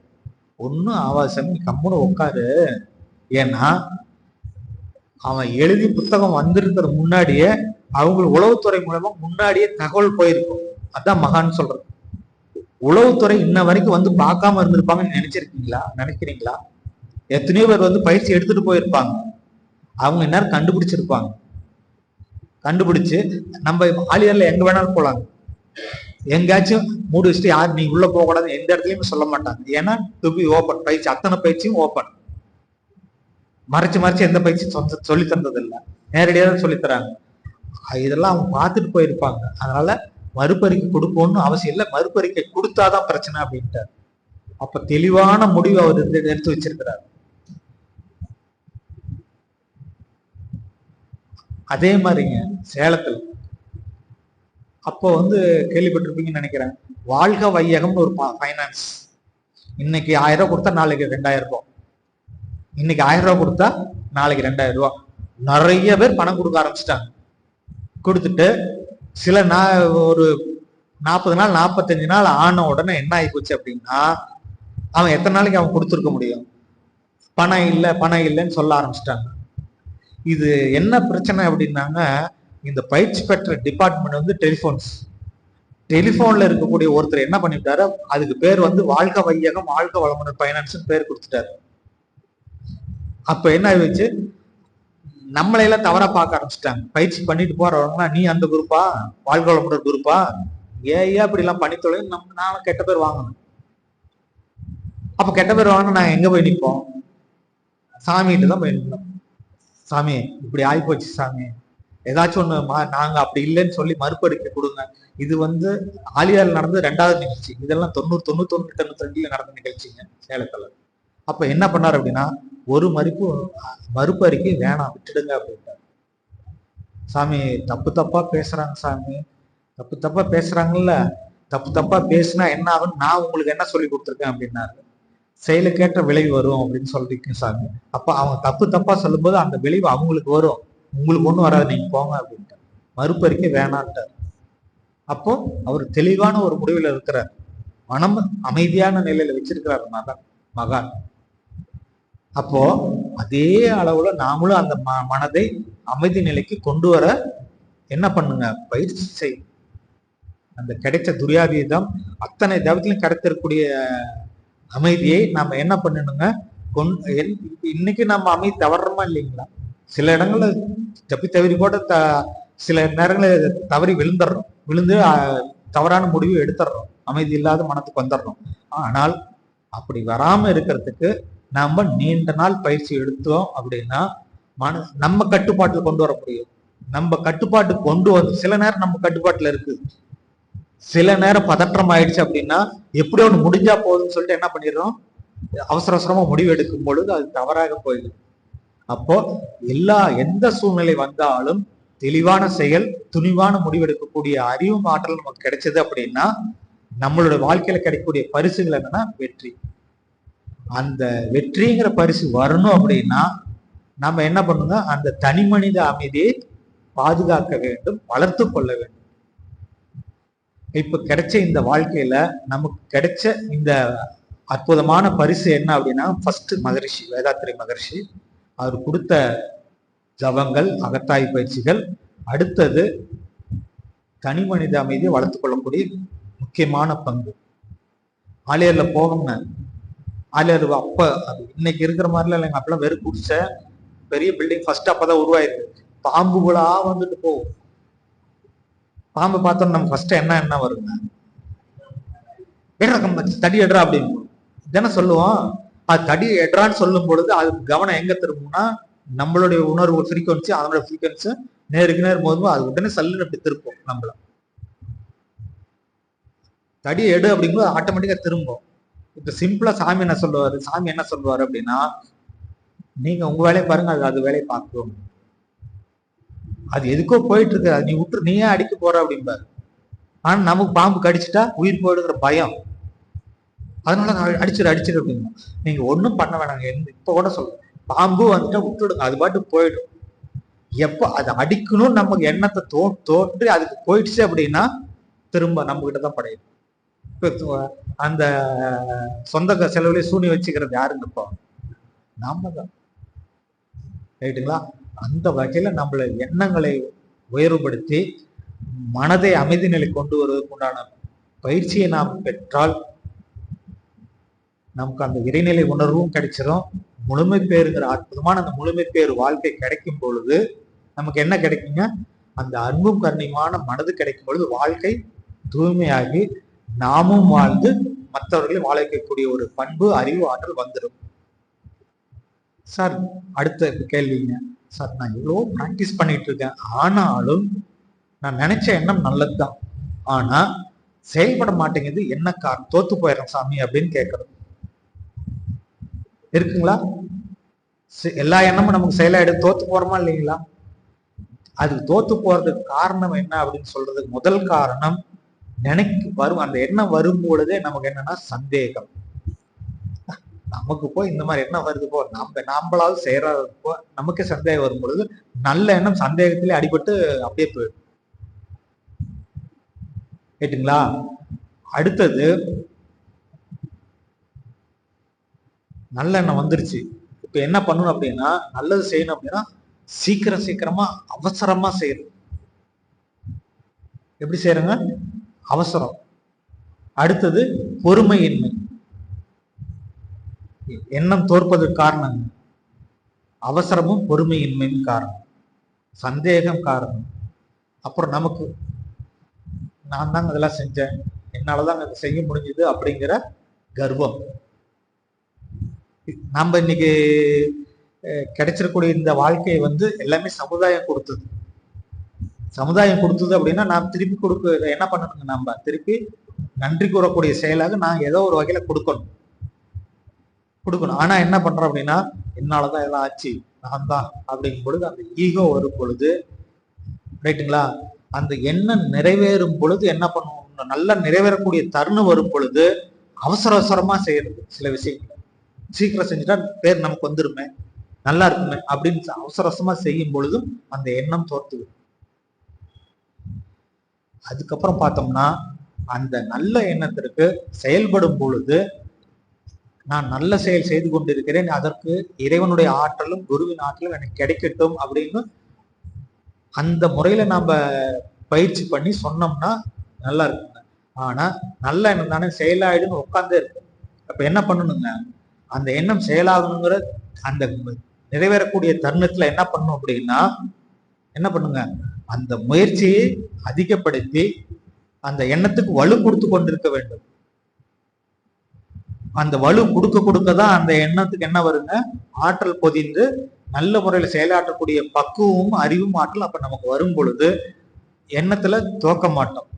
ஒன்னும் ஆவாது சாமி, கம்முன்னு உட்காரு. ஏன்னா அவன் எழுதி புத்தகம் வந்திருக்கிற முன்னாடியே அவங்களுக்கு உளவுத்துறை மூலமா முன்னாடியே தகவல் போயிருக்கும். அதான் மகான் சொல்றது. உளவுத்துறை இன்ன வரைக்கும் வந்து பார்க்காம இருந்திருப்பாங்கன்னு நினைக்கிறீங்களா? எத்தனையோ பேர் வந்து பயிற்சி எடுத்துட்டு போயிருப்பாங்க. அவங்க இந்நேரம் கண்டுபிடிச்சிருப்பாங்க. கண்டுபிடிச்சு நம்ம ஆலியர்ல எங்க வேணாலும் போலாங்க. எங்காச்சும் மூடி வச்சுட்டு யார் நீ உள்ள போக கூடாது எந்த இடத்துலயுமே சொல்ல மாட்டாங்க. ஏன்னா டு பி ஓப்பன் பயிற்சி, அத்தனை பயிற்சியும் ஓப்பன். மறைச்சு எந்த பயிற்சியும் சொல்லி தந்தது இல்லை, நேரடியாக தான் சொல்லி தராங்க. இதெல்லாம் அவங்க பார்த்துட்டு போயிருப்பாங்க. அதனால மறுபறிக்கை கொடுக்கணும்னு அவசியம் இல்லை, மறுபறிக்கை கொடுத்தாதான் பிரச்சனை அப்படின்ட்டார். அப்ப தெளிவான முடிவு அவர் எடுத்து வச்சிருக்கிறார். அதே மாதிரிங்க சேலத்துல அப்போ வந்து கேள்விப்பட்டிருப்பீங்கன்னு நினைக்கிறேன், வாழ்க வையகம்னு ஒரு ஃபைனான்ஸ். இன்னைக்கு 1000 ரூபாய் கொடுத்தா நாளைக்கு 2000 ரூபாய், இன்னைக்கு 1000 ரூபாய் கொடுத்தா நாளைக்கு 2000 ரூபாய். நிறைய பேர் பணம் கொடுக்க ஆரம்பிச்சிட்டாங்க. கொடுத்துட்டு சில ஒரு 40 நாள் 45 நாள் ஆன உடனே என்ன ஆகி போச்சு அப்படின்னா, அவன் எத்தனை நாளைக்கு அவன் கொடுத்துருக்க முடியும்? பணம் இல்லைன்னு சொல்ல ஆரம்பிச்சிட்டாங்க. இது என்ன பிரச்சனை அப்படின்னாங்க, இந்த பயிற்சி பெற்ற டிபார்ட்மெண்ட் வந்து டெலிபோன்ல இருக்கக்கூடிய ஒருத்தர் என்ன பண்ணிட்டாரு, அதுக்கு பேர் வந்து வாழ்க வையகம் வாழ்க வளமுடன் பைனான்ஸ் பேர் கொடுத்துட்டாரு. அப்ப என்ன ஆயிடுச்சு, நம்மளையெல்லாம் தவறா பார்க்க ஆரம்பிச்சிட்டாங்க. பயிற்சி பண்ணிட்டு போறவங்கன்னா நீ அந்த குரூப்பா, வாழ்க வளமுடன் குரூப்பா, ஏன் அப்படி எல்லாம் பண்ணி தொழில் நானும் கெட்ட பேர் வாங்கணும். அப்ப கெட்ட பேர் வாங்கினா நாங்க எங்க போய் நிற்போம்? சாமிகிட்ட தான் போய் நிற்போம். சாமி இப்படி ஆயிப்போச்சு சாமி, ஏதாச்சும் ஒண்ணு நாங்க அப்படி இல்லைன்னு சொல்லி மறுபடிக்கை கொடுங்க. இது வந்து ஆலியால் நடந்த 2வது நிகழ்ச்சி. இதெல்லாம் 90, 91, 92 நடந்த நிகழ்ச்சிங்க சேலத்துல. அப்ப என்ன பண்ணாரு அப்படின்னா, ஒரு மறுப்பு அறிக்கை வேணாம், விட்டுடுங்க அப்படின்ட்டாரு. சாமி தப்பா பேசுறாங்க சாமி, தப்பா பேசுறாங்கல்ல, தப்பா பேசுனா என்ன ஆகும், நான் உங்களுக்கு என்ன சொல்லி கொடுத்துருக்கேன் அப்படின்னாரு. செயலுக்கேற்ற விளைவு வரும் அப்படின்னு சொல்லிட்டு சாமி. அப்ப அவங்க தப்பா சொல்லும்போது அந்த விளைவு அவங்களுக்கு வரும், உங்களுக்கு ஒண்ணும் வராது, நீங்க போங்க அப்படின்ட்டு மறுப்பறிக்கை வேணான்ட்டார். அப்போ அவர் தெளிவான ஒரு முடிவில் இருக்கிறார், மனம் அமைதியான நிலையில வச்சிருக்கிறார் மகான். அப்போ அதே அளவுல நாமளும் அந்த மனதை அமைதி நிலைக்கு கொண்டு வர என்ன பண்ணுங்க, பயிற்சி செய். அந்த கிடைச்ச துரியாதீதம் அத்தனை தவத்திலும் கிடைத்திருக்கூடிய அமைதியை நாம என்ன பண்ணணுங்க, இன்னைக்கு நம்ம அமைதி தவறுறோமா இல்லைங்களா? சில இடங்கள்ல தவறி கூட சில நேரங்களில் தவறி விழுந்து தவறான முடிவு எடுத்துடுறோம், அமைதி இல்லாத மனத்துக்கு வந்துடுறோம். ஆனால் அப்படி வராம இருக்கிறதுக்கு நம்ம நீண்ட நாள் பயிற்சி எடுத்தோம் அப்படின்னா நம்ம கட்டுப்பாட்டுல கொண்டு வர முடியும். நம்ம கட்டுப்பாட்டுக்கு கொண்டு வந்து சில நேரம் நம்ம கட்டுப்பாட்டுல இருக்கு, சில நேரம் பதற்றம் ஆயிடுச்சு அப்படின்னா எப்படியோ ஒன்று முடிஞ்சா போகுதுன்னு சொல்லிட்டு என்ன பண்ணிடுறோம், அவசரமா முடிவு எடுக்கும் பொழுது அது தவறாக போயிடும். அப்போ எந்த சூழ்நிலை வந்தாலும் தெளிவான செயல், துணிவான முடிவெடுக்கக்கூடிய அறிவும் ஆற்றல் நமக்கு கிடைச்சது அப்படின்னா நம்மளோட வாழ்க்கையில கிடைக்கக்கூடிய பரிசுகள் என்னன்னா வெற்றி. அந்த வெற்றிங்கிற பரிசு வரணும் அப்படின்னா நம்ம என்ன பண்ணுங்க, அந்த தனி மனித அமைதியை பாதுகாக்க வேண்டும், வளர்த்து கொள்ள வேண்டும். இப்ப கிடைச்ச இந்த வாழ்க்கையில நமக்கு கிடைச்ச இந்த அற்புதமான பரிசு என்ன அப்படின்னா, ஃபர்ஸ்ட் மகரிஷி வேதாத்திரி மகரிஷி அவர் கொடுத்த ஜபங்கள், அகத்தாய் பயிற்சிகள். அடுத்தது தனி மனித அமைதியை வளர்த்து கொள்ளக்கூடிய முக்கியமான பங்கு. ஆலியர்ல போகணும்னு ஆலியர் அப்ப இன்னைக்கு இருக்கிற மாதிரிலாம் இல்லைங்க. அப்பெல்லாம் வெறும் குடிச்ச பெரிய பில்டிங் ஃபர்ஸ்ட் அப்பதான் உருவாயிருக்கு. பாம்புகளா வந்துட்டு போகும். பாம்பு பார்த்தோம் நம்ம ஃபர்ஸ்ட் என்ன வருங்க, தடி எடுறா அப்படின்னு தானே சொல்லுவோம். அது தடி எட்ரான்னு சொல்லும் பொழுது அது கவனம் எங்க திரும்பும்னா நம்மளுடைய உணர்வு ஃப்ரீக்வன்சி, அதனோட ஃப்ரீக்வன்சி நேருக்கு நேர் போதும் அது உடனே சல்லுன்னு அப்படி திருப்போம். நம்மள தடி எடு அப்படிங்கும்போது ஆட்டோமேட்டிக்கா திரும்பும். இப்ப சிம்பிளா சாமி என்ன சொல்லுவாரு அப்படின்னா, நீங்க உங்க வேலையை பாருங்க, அது வேலையை பார்க்கும். அது எதுக்கோ போயிட்டு இருக்கு, அது நீ விட்டு நீயே அடிக்க போற அப்படின்பாரு. ஆனா நமக்கு பாம்பு கடிச்சிட்டா உயிர் போயிடுங்கிற பயம். அதனால நான் அடிச்சிரு அப்படிங்க. நீங்க ஒண்ணும் பண்ண வேணாங்க. இப்ப கூட சொல்றேன், பாம்பு வந்துட்டா விட்டுடுங்க, அது பாட்டு போயிடும். எப்ப அதை அடிக்கணும் நமக்கு எண்ணத்தை தோன்று அதுக்கு போயிடுச்சு அப்படின்னா திரும்ப நம்ம கிட்டதான் படையும். இப்ப அந்த சொந்த செலவுலயே சூனி வச்சுக்கிறது யாருங்க? இப்போ நாம தான். ரைட்டுங்களா? அந்த வகையில நம்மள எண்ணங்களை உயர்வுபடுத்தி மனதை அமைதி நிலை கொண்டு வருவதற்கு உண்டான பயிற்சியை நாம் பெற்றால் நமக்கு அந்த இறைநிலை உணர்வும் கிடைச்சிடும். முழுமை பேருங்கிற அற்புதமான அந்த முழுமை பேரு வாழ்க்கை கிடைக்கும் பொழுது நமக்கு என்ன கிடைக்குங்க? அந்த அன்பும் கருணையுமான மனது கிடைக்கும் பொழுது வாழ்க்கை தூய்மையாகி நாமும் வாழ்ந்து மற்றவர்களை வாழ வைக்கக்கூடிய ஒரு பண்பு, அறிவு, ஆற்றல் வந்துடும். சார் அடுத்த கேள்விங்க. சார் நான் எவ்வளவோ பிராக்டிஸ் பண்ணிட்டு இருக்கேன், ஆனாலும் நான் நினைச்ச எண்ணம் நல்லதுதான், ஆனா செயல்பட மாட்டேங்குது, என்ன காரணம்? தோத்து போயிடுறேன் சாமி அப்படின்னு கேட்கறது இருக்குங்களா? எல்லா எண்ணமும் நமக்கு செயலாயிடு, தோத்து போறோமா இல்லைங்களா? அது தோத்து போறதுக்கு காரணம் என்ன அப்படின்னு சொல்றதுக்கு முதல் காரணம், வரும் அந்த எண்ணம் வரும் பொழுதே நமக்கு என்னன்னா சந்தேகம். நமக்கு போய் இந்த மாதிரி எண்ணம் வருது போ, நாம்பளாவது செய்யறப்போ நமக்கு சந்தேகம் வரும் பொழுது நல்ல எண்ணம் சந்தேகத்திலே அடிபட்டு அப்படியே போயிடும். கேட்டுங்களா? அடுத்தது நல்ல எண்ணம் வந்துருச்சு, இப்ப என்ன பண்ணணும் அப்படின்னா, நல்லது செய்யணும் அப்படின்னா சீக்கிரமா அவசரமா செய்யணும். எப்படி செய்யறங்க? அவசரம். அடுத்தது பொறுமையின்மை. எண்ணம் தோற்பதற்கு காரணம் அவசரமும் பொறுமையின்மையும் காரணம், சந்தேகம் காரணம். அப்புறம் நமக்கு நான் தாங்க இதெல்லாம் செஞ்சேன், என்னாலதான் அதை செய்ய முடிஞ்சது அப்படிங்கிற கர்வம். நம்ம இன்னைக்கு கிடைச்சிருக்கூடிய இந்த வாழ்க்கையை எல்லாமே சமுதாயம் கொடுத்தது. சமுதாயம் கொடுத்தது அப்படின்னா நாம் திருப்பி என்ன பண்ணணுங்க? நம்ம திருப்பி நன்றி கூறக்கூடிய செயலாக நான் ஏதோ ஒரு வகையில கொடுக்கணும். ஆனா என்ன பண்றோம் அப்படின்னா, என்னாலதான் எல்லாம் ஆச்சு, நான் தான் அப்படிங்கும் பொழுது அந்த ஈகோ வரும் பொழுது, ரைட்டுங்களா, அந்த எண்ணம் நிறைவேறும் பொழுது என்ன பண்ணுவோம்? நல்லா நிறைவேறக்கூடிய தருணம் வரும் பொழுது அவசரமா செய்யறது. சில விஷயங்களை சீக்கிரம் செஞ்சுட்டா பேர் நமக்கு வந்துருமே, நல்லா இருக்குமே அப்படின்னு அவசரமா செய்யும் பொழுதும் அந்த எண்ணம் தோற்றுது. அதுக்கப்புறம் பார்த்தோம்னா, அந்த நல்ல எண்ணத்திற்கு செயல்படும் பொழுது நான் நல்ல செயல் செய்து கொண்டிருக்கிறேன், அதற்கு இறைவனுடைய ஆற்றலும் குருவின் ஆற்றலும் எனக்கு கிடைக்கட்டும் அப்படின்னு அந்த முறையில நாம பயிற்சி பண்ணி சொன்னோம்னா நல்லா இருக்குங்க. ஆனா நல்ல எண்ணம் தானே செயலாயிடுன்னு உட்கார்ந்தே இருக்கு. அப்ப என்ன பண்ணணுங்க? அந்த எண்ணம் செயலாகணுங்கிற அந்த நிறைவேறக்கூடிய தருணத்துல என்ன பண்ணணும் அப்படின்னா, என்ன பண்ணுங்க? அந்த முயற்சியை அதிகப்படுத்தி அந்த எண்ணத்துக்கு வலு கொடுத்து கொண்டிருக்க வேண்டும். அந்த வலு கொடுக்கதான் அந்த எண்ணத்துக்கு என்ன வருங்க? ஆற்றல் பொதிந்து நல்ல முறையில செயலாற்றக்கூடிய பக்குவமும் அறிவும் ஆற்றல் அப்ப நமக்கு வரும் பொழுது எண்ணத்துல தோக்க மாட்டோம்.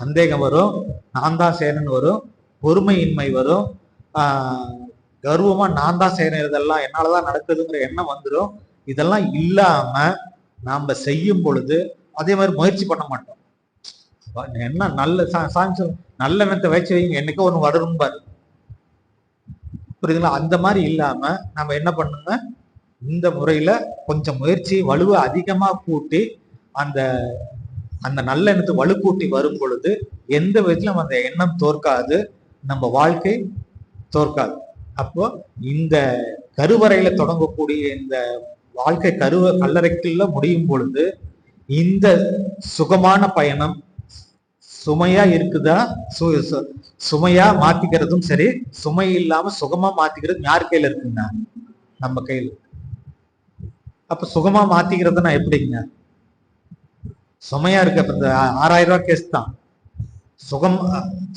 சந்தேகம் வரும், நான் தான் செய்யணும்னு வரும், பொறுமையின்மை வரும், கர்வமா நான் தான் செய்யறதெல்லாம் என்னாலதான் நடக்குதுங்கிற எண்ணம் வந்துடும். இதெல்லாம் இல்லாம நாம செய்யும் பொழுது அதே மாதிரி முயற்சி பண்ண மாட்டோம். என்ன நல்ல நல்ல எண்ணத்தை வச்சு வைங்க, என்னைக்கோ ஒண்ணு வரும் பாரு, புரியுதுங்களா? அந்த மாதிரி இல்லாம நம்ம என்ன பண்ணுங்க? இந்த முறையில கொஞ்சம் முயற்சி வலுவை அதிகமா கூட்டி அந்த அந்த நல்ல எண்ணத்தை வலு கூட்டி வரும் பொழுது எந்த விதத்திலும் அந்த எண்ணம் தோற்காது, நம்ம வாழ்க்கை தோற்காது. அப்போ இந்த கருவறையில தொடங்கக்கூடிய இந்த வாழ்க்கை கல்லறைக்குள்ள முடியும் பொழுது இந்த சுகமான பயணம் சுமையா இருக்குதா, சுமையா மாத்திக்கிறதும் சரி, சுமை இல்லாம சுகமா மாத்திக்கிறதும் யார் கையில இருக்குங்க? நம்ம கையில. அப்ப சுகமா மாத்திக்கிறதுனா எப்படிங்க? சுமையா இருக்கு, அப்ப இந்த 6000 ரூபாய் கேஸ் தான்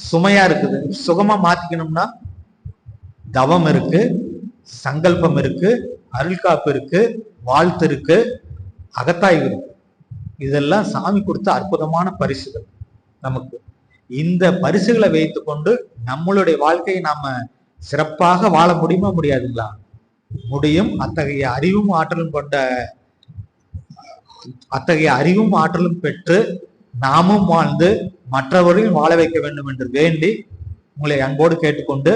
சுமையா இருக்குது. சுகமா மாத்திக்கணும்னா தவம் இருக்கு, சங்கல்பம் இருக்கு, அருள்காப்பு இருக்கு, வாழ்த்து இருக்கு, அகத்தாய்வு இருக்கு. இதெல்லாம் சாமி கொடுத்த அற்புதமான பரிசுகள் நமக்கு. இந்த பரிசுகளை வைத்து கொண்டு நம்மளுடைய வாழ்க்கையை நாம சிறப்பாக வாழ முடியுமா முடியாதுங்களா? முடியும். அத்தகைய அறிவும் ஆற்றலும் பெற்று நாமும் வாழ்ந்து மற்றவரையும் வாழ வைக்க வேண்டும் என்று வேண்டி உங்களை அன்போடு கேட்டுக்கொண்டு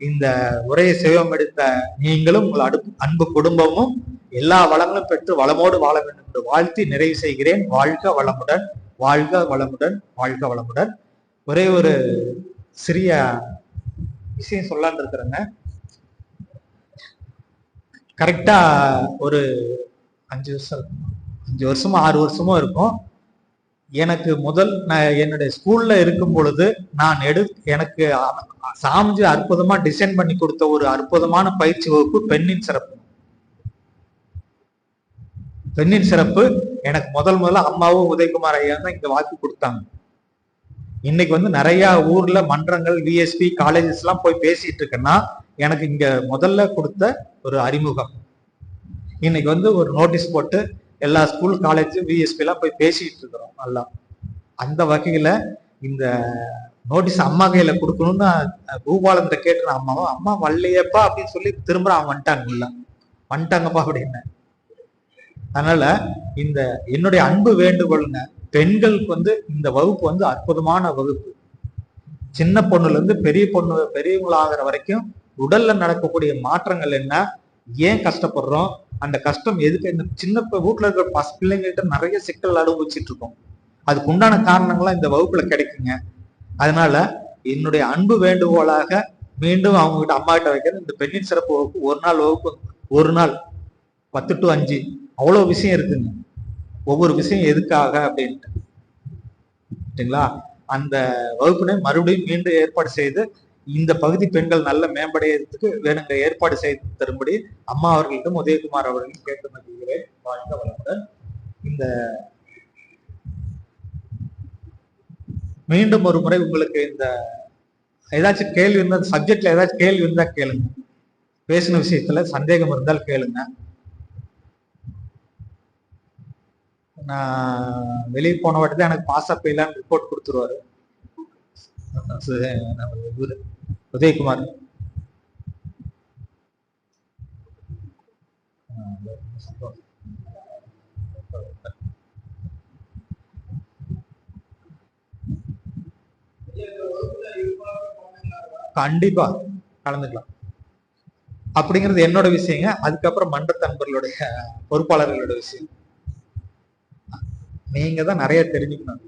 இந்த உரையை செவியம் எடுத்த நீங்களும் உங்கள் அன்பு குடும்பமும் எல்லா வளங்களும் பெற்று வளமோடு வாழ வேண்டும் என்று வாழ்த்தி நிறைவு செய்கிறேன். வாழ்க வளமுடன், வாழ்க வளமுடன், வாழ்க வளமுடன். ஒரே ஒரு சிறிய விஷயம் சொல்லான்னு இருக்கிறேங்க. கரெக்டா ஒரு 5 வருஷமோ 6 வருஷமோ இருக்கும். எனக்கு நான் என்னுடைய ஸ்கூல்ல இருக்கும் பொழுது எனக்கு சாமிஜி அற்புதமா டிசைன் பண்ணி கொடுத்த ஒரு அற்புதமான பயிற்சி வகுப்பு பெண்ணின் சிறப்பு. பெண்ணின் சிறப்பு எனக்கு முதல்ல அம்மாவும் உதயகுமார் ஐயா தான் இங்க வாக்கு கொடுத்தாங்க. இன்னைக்கு நிறைய ஊர்ல மன்றங்கள், விஎஸ்பி காலேஜஸ் எல்லாம் போய் பேசிட்டு இருக்கேன்னா எனக்கு இங்க முதல்ல கொடுத்த ஒரு அறிமுகம். இன்னைக்கு ஒரு நோட்டீஸ் போட்டு எல்லா ஸ்கூல், காலேஜ், விஎஸ்பி எல்லாம் போய் பேசிட்டு இருக்கிறோம். நல்லா அந்த வகையில இந்த நோட்டீஸ் அம்மா கையில கொடுக்கணும்னு பூபாலத்தை கேட்டு அம்மா வரலையப்பா அப்படின்னு சொல்லி திரும்ப அவன் வந்துட்டாங்கப்பா அப்படின்னு. அதனால இந்த என்னுடைய அன்பு வேண்டுகோளுங்க, பெண்களுக்கு இந்த வகுப்பு அற்புதமான வகுப்பு. சின்ன பொண்ணுல இருந்து பெரியவங்களாகிற வரைக்கும் உடல்ல நடக்கக்கூடிய மாற்றங்கள் என்ன, ஏன் கஷ்டப்படுறோம், அந்த கஷ்டம் எதுக்கு, இந்த சின்ன வீட்டுல இருக்கிற பிள்ளைங்கள்ட்ட நிறைய சிக்கல் அனுபவிச்சுட்டு இருக்கோம். அதுக்கு உண்டான காரணங்கள்லாம் இந்த வகுப்புல கிடைக்குங்க. அதனால என்னுடைய அன்பு வேண்டுகோளாக மீண்டும் அவங்க கிட்ட, அம்மா கிட்ட வைக்கிறது, இந்த பெண்ணின் சிறப்பு வகுப்பு ஒரு நாள் 10 to 5 அவ்வளவு விஷயம் இருக்குங்க. ஒவ்வொரு விஷயம் எதுக்காக அப்படின்ட்டுங்களா, அந்த வகுப்பினை மறுபடியும் மீண்டும் ஏற்பாடு செய்து இந்த பகுதி பெண்கள் நல்ல மேம்படையறதுக்கு வேணுங்கிற ஏற்பாடு செய்து தரும்படி அம்மா அவர்களிடம், உதயகுமார் அவர்களையும் கேட்டு மகிழ்கிறேன். வாழ்க வளமுடன். இந்த மீண்டும் ஒரு முறை உங்களுக்கு இந்த ஏதாச்சும் கேள்வி இருந்தா, சப்ஜெக்ட்ல ஏதாச்சும் கேள்வி இருந்தா கேளுங்க. பேசின விஷயத்துல சந்தேகம் இருந்தால் கேளுங்க. நான் வெளியே போன வாட்டி தான் எனக்கு பாஸ் அப் இல்லைன்னு ரிப்போர்ட் கொடுத்துருவாரு உதயகுமார். கண்டிப்பா கலந்துக்கலாம் அப்படிங்கிறது என்னோட விஷயங்க. அதுக்கப்புறம் மன்ற நண்பர்களுடைய பொறுப்பாளர்களோட விஷயம். நீங்க தான் நிறைய தெரிஞ்சுக்கணும்.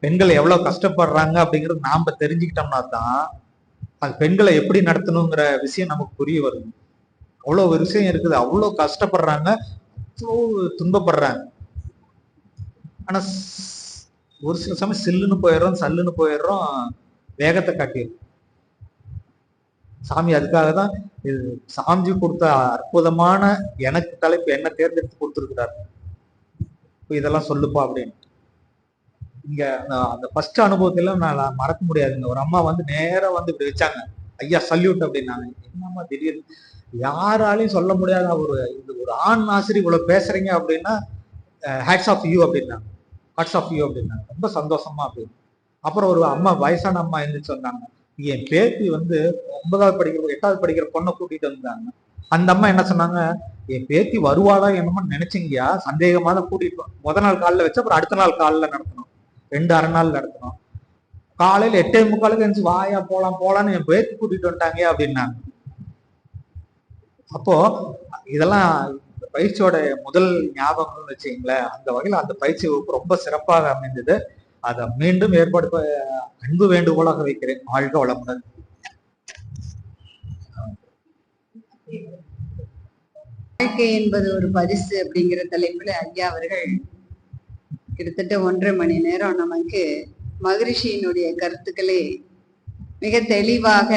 பெண்கள் எவ்வளவு கஷ்டப்படுறாங்க அப்படிங்கிறது நாம தெரிஞ்சுக்கிட்டோம்னா தான் அது பெண்களை எப்படி நடத்தணுங்கிற விஷயம் நமக்கு புரிய வருது. அவ்வளவு ஒரு விஷயம் இருக்குது, அவ்வளவு கஷ்டப்படுறாங்க, அவ்வளவு துன்பப்படுறாங்க. ஆனா ஒரு சில சமயம் சில்லுன்னு போயிடுறோம், சல்லுன்னு போயிடுறோம், வேகத்தை காட்டிடும். சாமி அதுக்காக தான் இது சாமிஜி கொடுத்த அற்புதமான எனக்கு தலைப்பு என்ன தேர்ந்தெடுத்து கொடுத்துருக்கிறார். இதெல்லாம் சொல்லுப்பா அப்படின்னு. இங்க அந்த ஃபர்ஸ்ட் அனுபவத்துல நான் மறக்க முடியாதுங்க. ஒரு அம்மா நேரா இப்படி வச்சாங்க, ஐயா சல்யூட் அப்படின்னாங்க. என்னம்மா திடீர்னு யாராலையும் சொல்ல முடியாத ஒரு ஆண் ஆசிரியர் இவ்வளவு பேசுறீங்க அப்படின்னா ஹேட்ஸ் ஆஃப் யூ அப்படின்னாங்க. ஹேட்ஸ் ஆஃப் யூ அப்படின்னாங்க. ரொம்ப சந்தோஷமா அப்படின்னு. அப்புறம் ஒரு அம்மா, வயசான அம்மா எழுந்துச்சு சொன்னாங்க, என் பேத்தி 9வது படிக்கிற 8வது படிக்கிற பொண்ணை கூட்டிட்டு வந்தாங்க. அந்த அம்மா என்ன சொன்னாங்க, என் பேத்தி வருவாளா என்னமோ நினைச்சீங்கயா, சந்தேகமா தான் கூட்டிட்டு முத நாள் காலில் வச்சு அப்புறம் அடுத்த நாள் காலில் நடத்தணும், 2 அரை நாள் நடத்தணும். காலையில 8:45 எழுந்து வாயா போலான்னு என் பேத்தி கூட்டிட்டு வந்துட்டாங்க அப்படின்னாங்க. அப்போ இதெல்லாம் பயிற்சியோட முதல் ஞாபகம்னு வச்சுங்களேன். அந்த வகையில அந்த பயிற்சி வகுப்பு ரொம்ப சிறப்பாக அமைந்தது. அதை மீண்டும் ஏற்பாடு அன்பு வேண்டுகோளாக வைக்கிறேன். வாழ்க வளமுடன். வாழ்க்கை என்பது ஒரு பரிசு அப்படிங்கிற தலைப்புல ஐயா அவர்கள் கிட்டத்தட்ட 1.5 மணி நேரம் நமக்கு மகரிஷியினுடைய கருத்துக்களை மிக தெளிவாக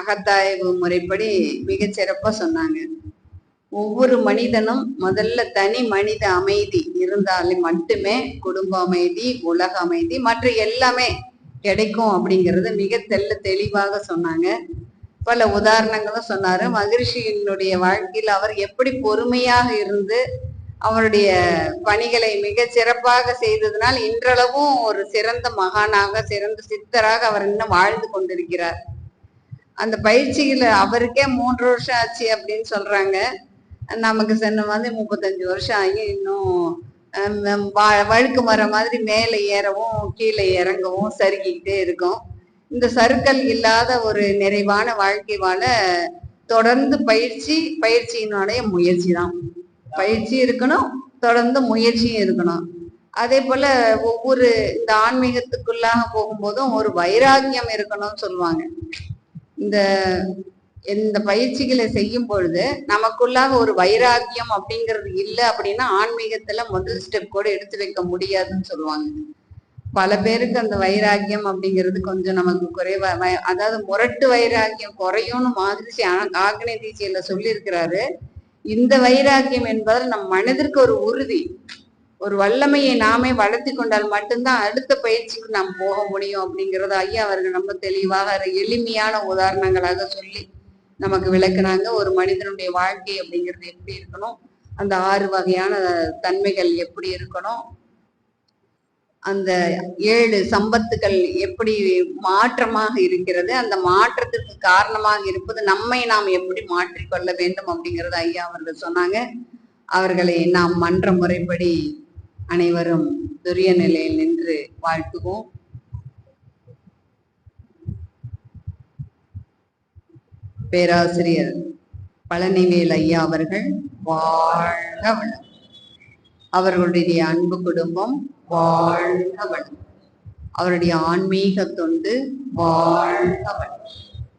அகத்தாய்வு முறைப்படி மிக சிறப்பா சொன்னாங்க. ஒவ்வொரு மனிதனும் முதல்ல தனி மனித அமைதி இருந்தாலே மட்டுமே குடும்ப அமைதி, உலக அமைதி, மற்ற எல்லாமே கிடைக்கும் அப்படிங்கறத மிக தெளிவாக சொன்னாங்க. பல உதாரணங்களும் சொன்னாரு. மகரிஷியினுடைய வாழ்க்கையில் அவர் எப்படி பொறுமையாக இருந்து அவருடைய பணிகளை மிக சிறப்பாக செய்ததனால் இன்றளவும் ஒரு சிறந்த மகானாக, சிறந்த சித்தராக அவர் இன்னும் வாழ்ந்து கொண்டிருக்கிறார். அந்த பயிற்சியில அவருக்கே 3 வருஷம் ஆச்சு அப்படின்னு சொல்றாங்க. நமக்கு சொன்ன 35 வருஷம் ஆகி இன்னும் வழுக்கு மரம் மாதிரி மேலே ஏறவும் கீழே இறங்கவும் சறுக்கிக்கிட்டே இருக்கும். இந்த சறுக்கல் இல்லாத ஒரு நிறைவான வாழ்க்கை வாழ தொடர்ந்து பயிற்சியினுடைய முயற்சி தான். பயிற்சி இருக்கணும், தொடர்ந்து முயற்சியும் இருக்கணும். அதே போல ஒவ்வொரு இந்த ஆன்மீகத்துக்குள்ளாக போகும்போதும் ஒரு வைராக்கியம் இருக்கணும்னு சொல்லுவாங்க. இந்த பயிற்சிகளை செய்யும் பொழுது நமக்குள்ளாக ஒரு வைராக்கியம் அப்படிங்கிறது இல்லை அப்படின்னா ஆன்மீகத்துல முதல் ஸ்டெப் கூட எடுத்து வைக்க முடியாதுன்னு சொல்லுவாங்க. பல பேருக்கு அந்த வைராக்கியம் அப்படிங்கிறது கொஞ்சம் நமக்கு குறைவா, அதாவது முரட்டு வைராக்கியம் குறையும்னு மாதிரி ஆக்னேய தீட்சையில சொல்லியிருக்கிறாரு. இந்த வைராக்கியம் என்பதால் நம் மனதிற்கு ஒரு உறுதி, ஒரு வல்லமையை நாமே வளர்த்தி கொண்டால் மட்டும்தான் அடுத்த பயிற்சிக்கு நாம் போக முடியும் அப்படிங்கிறத ஐயா அவர்கள் ரொம்ப தெளிவாக எளிமையான உதாரணங்களாக சொல்லி நமக்கு விளக்குனாங்க. ஒரு மனிதனுடைய வாழ்க்கை அப்படிங்கிறது எப்படி இருக்கணும், அந்த 6 வகையான தன்மைகள் எப்படி இருக்கணும், அந்த 7 சம்பத்துகள் எப்படி மாற்றமாக இருக்கிறது, அந்த மாற்றத்திற்கு காரணமாக இருப்பது நம்மை நாம் எப்படி மாற்றிக்கொள்ள வேண்டும் அப்படிங்கறத ஐயா அவர்கள் சொன்னாங்க. அவர்களை நாம் மன்ற முறைப்படி அனைவரும் துரிய நிலையில் நின்று வாழ்த்துவோம். பேராசிரியர் பழனிவேல் ஐயா அவர்கள் வாழ்க வளம், அவர்களுடைய அன்பு குடும்பம் வாழ்க வளம், அவருடைய ஆன்மீக தொண்டு வாழ்க வளம்,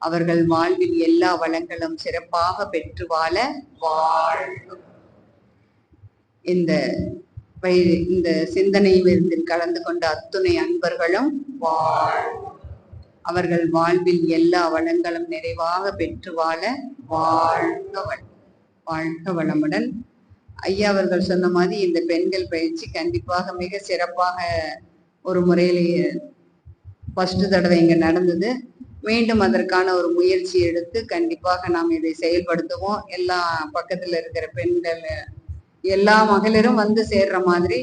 அவர்கள் வாழ்வில் எல்லா வளங்களும் சிறப்பாக பெற்று வாழ வாழ்க. இந்த சிந்தனை விருந்தில் கலந்து கொண்ட அத்துணை அன்பர்களும் அவர்கள் வாழ்வில் எல்லா வளங்களும் நிறைவாக பெற்று வாழ வாழ்க வளம், வாழ்க வளமுடன். ஐயா அவர்கள் சொன்ன மாதிரி இந்த பெண்கள் பயிற்சி கண்டிப்பாக மிக சிறப்பாக ஒரு முறையிலேயே ஃபர்ஸ்ட் தடவை இங்க நடந்தது. மீண்டும் அதற்கான ஒரு முயற்சி எடுத்து கண்டிப்பாக நாம் இதை செயல்படுத்துவோம். எல்லா பக்கத்துல இருக்கிற பெண்கள் எல்லா மகளிரும் வந்து சேர்ற மாதிரி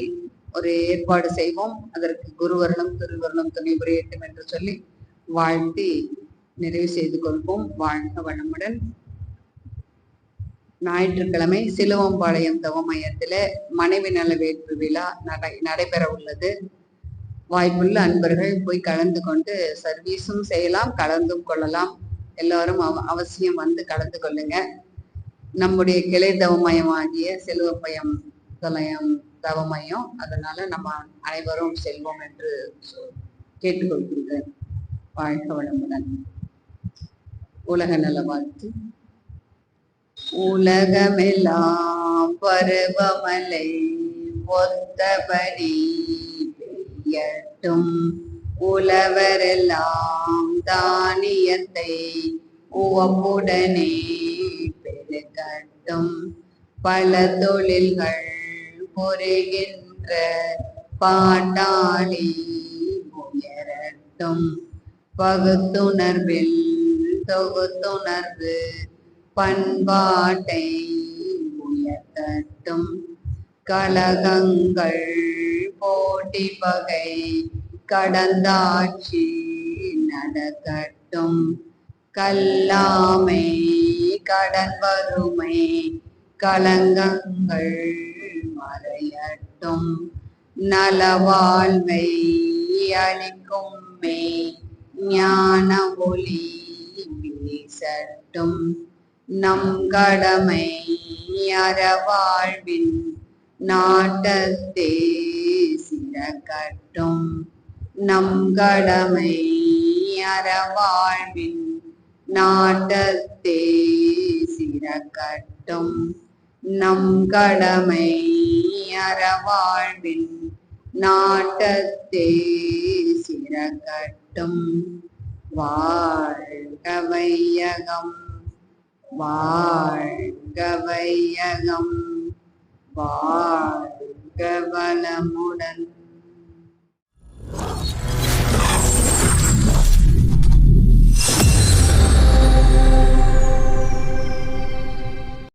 ஒரு ஏற்பாடு செய்வோம். அதற்கு குருவருணம் திருவருணம் துணை புரியட்டும் என்று சொல்லி வாழ்த்தி நிறைவு செய்து கொள்வோம். வாழ்க வளமுடன். ஞாயிற்றுக்கிழமை சிலுவம்பாளையம் தவ மையத்தில மனைவி நல வேட்பு விழா நடைபெற உள்ளது. வாய்ப்புள்ள அன்பர்கள் போய் கலந்து கொண்டு சர்வீஸும் செய்யலாம், கலந்தும் கொள்ளலாம். எல்லாரும் அவசியம் வந்து கலந்து கொள்ளுங்க. நம்முடைய கிளை தவமயமாகிய சிலுவம்பயம் தவமயம், அதனால நம்ம அனைவரும் செல்வோம் என்று கேட்டுக்கொள்கின்றேன். வாழ்க வளமுடன். உலக நல வாழ்த்து. உலகமெல்லாம் பருவமலை ஒத்தபடி பெய்யட்டும், உழவரெல்லாம் தானியத்தை உவப்புடனே பெருகட்டும், பல தொழில்கள் புரிகின்ற பாட்டாளி உயரட்டும், பகுத்துணர்வில் தொகுத்துணர்வு பண்பாட்டை உயர்த்தட்டும், கலகங்கள் போட்டி பகை கடந்தாட்சி நடக்கட்டும், கல்லாமை கடன் வறுமை களங்கங்கள் மறையட்டும், நலவாழ்வை அளிக்கும் மே ஞான ஒளி வீசட்டும், நம் கடமை அறவாழ்வின் நாட்டத்தே சிறக்கட்டும், நம் கடமை அறவாழ்வின் நாட்டத்தே சிறக்கட்டும், நம் கடமை அறவாழ்வின் நாட்டத்தே சிறக்கட்டும். வாழ்க வையகம், வாழ்க வையகம், வாழ்க வளமுடன்.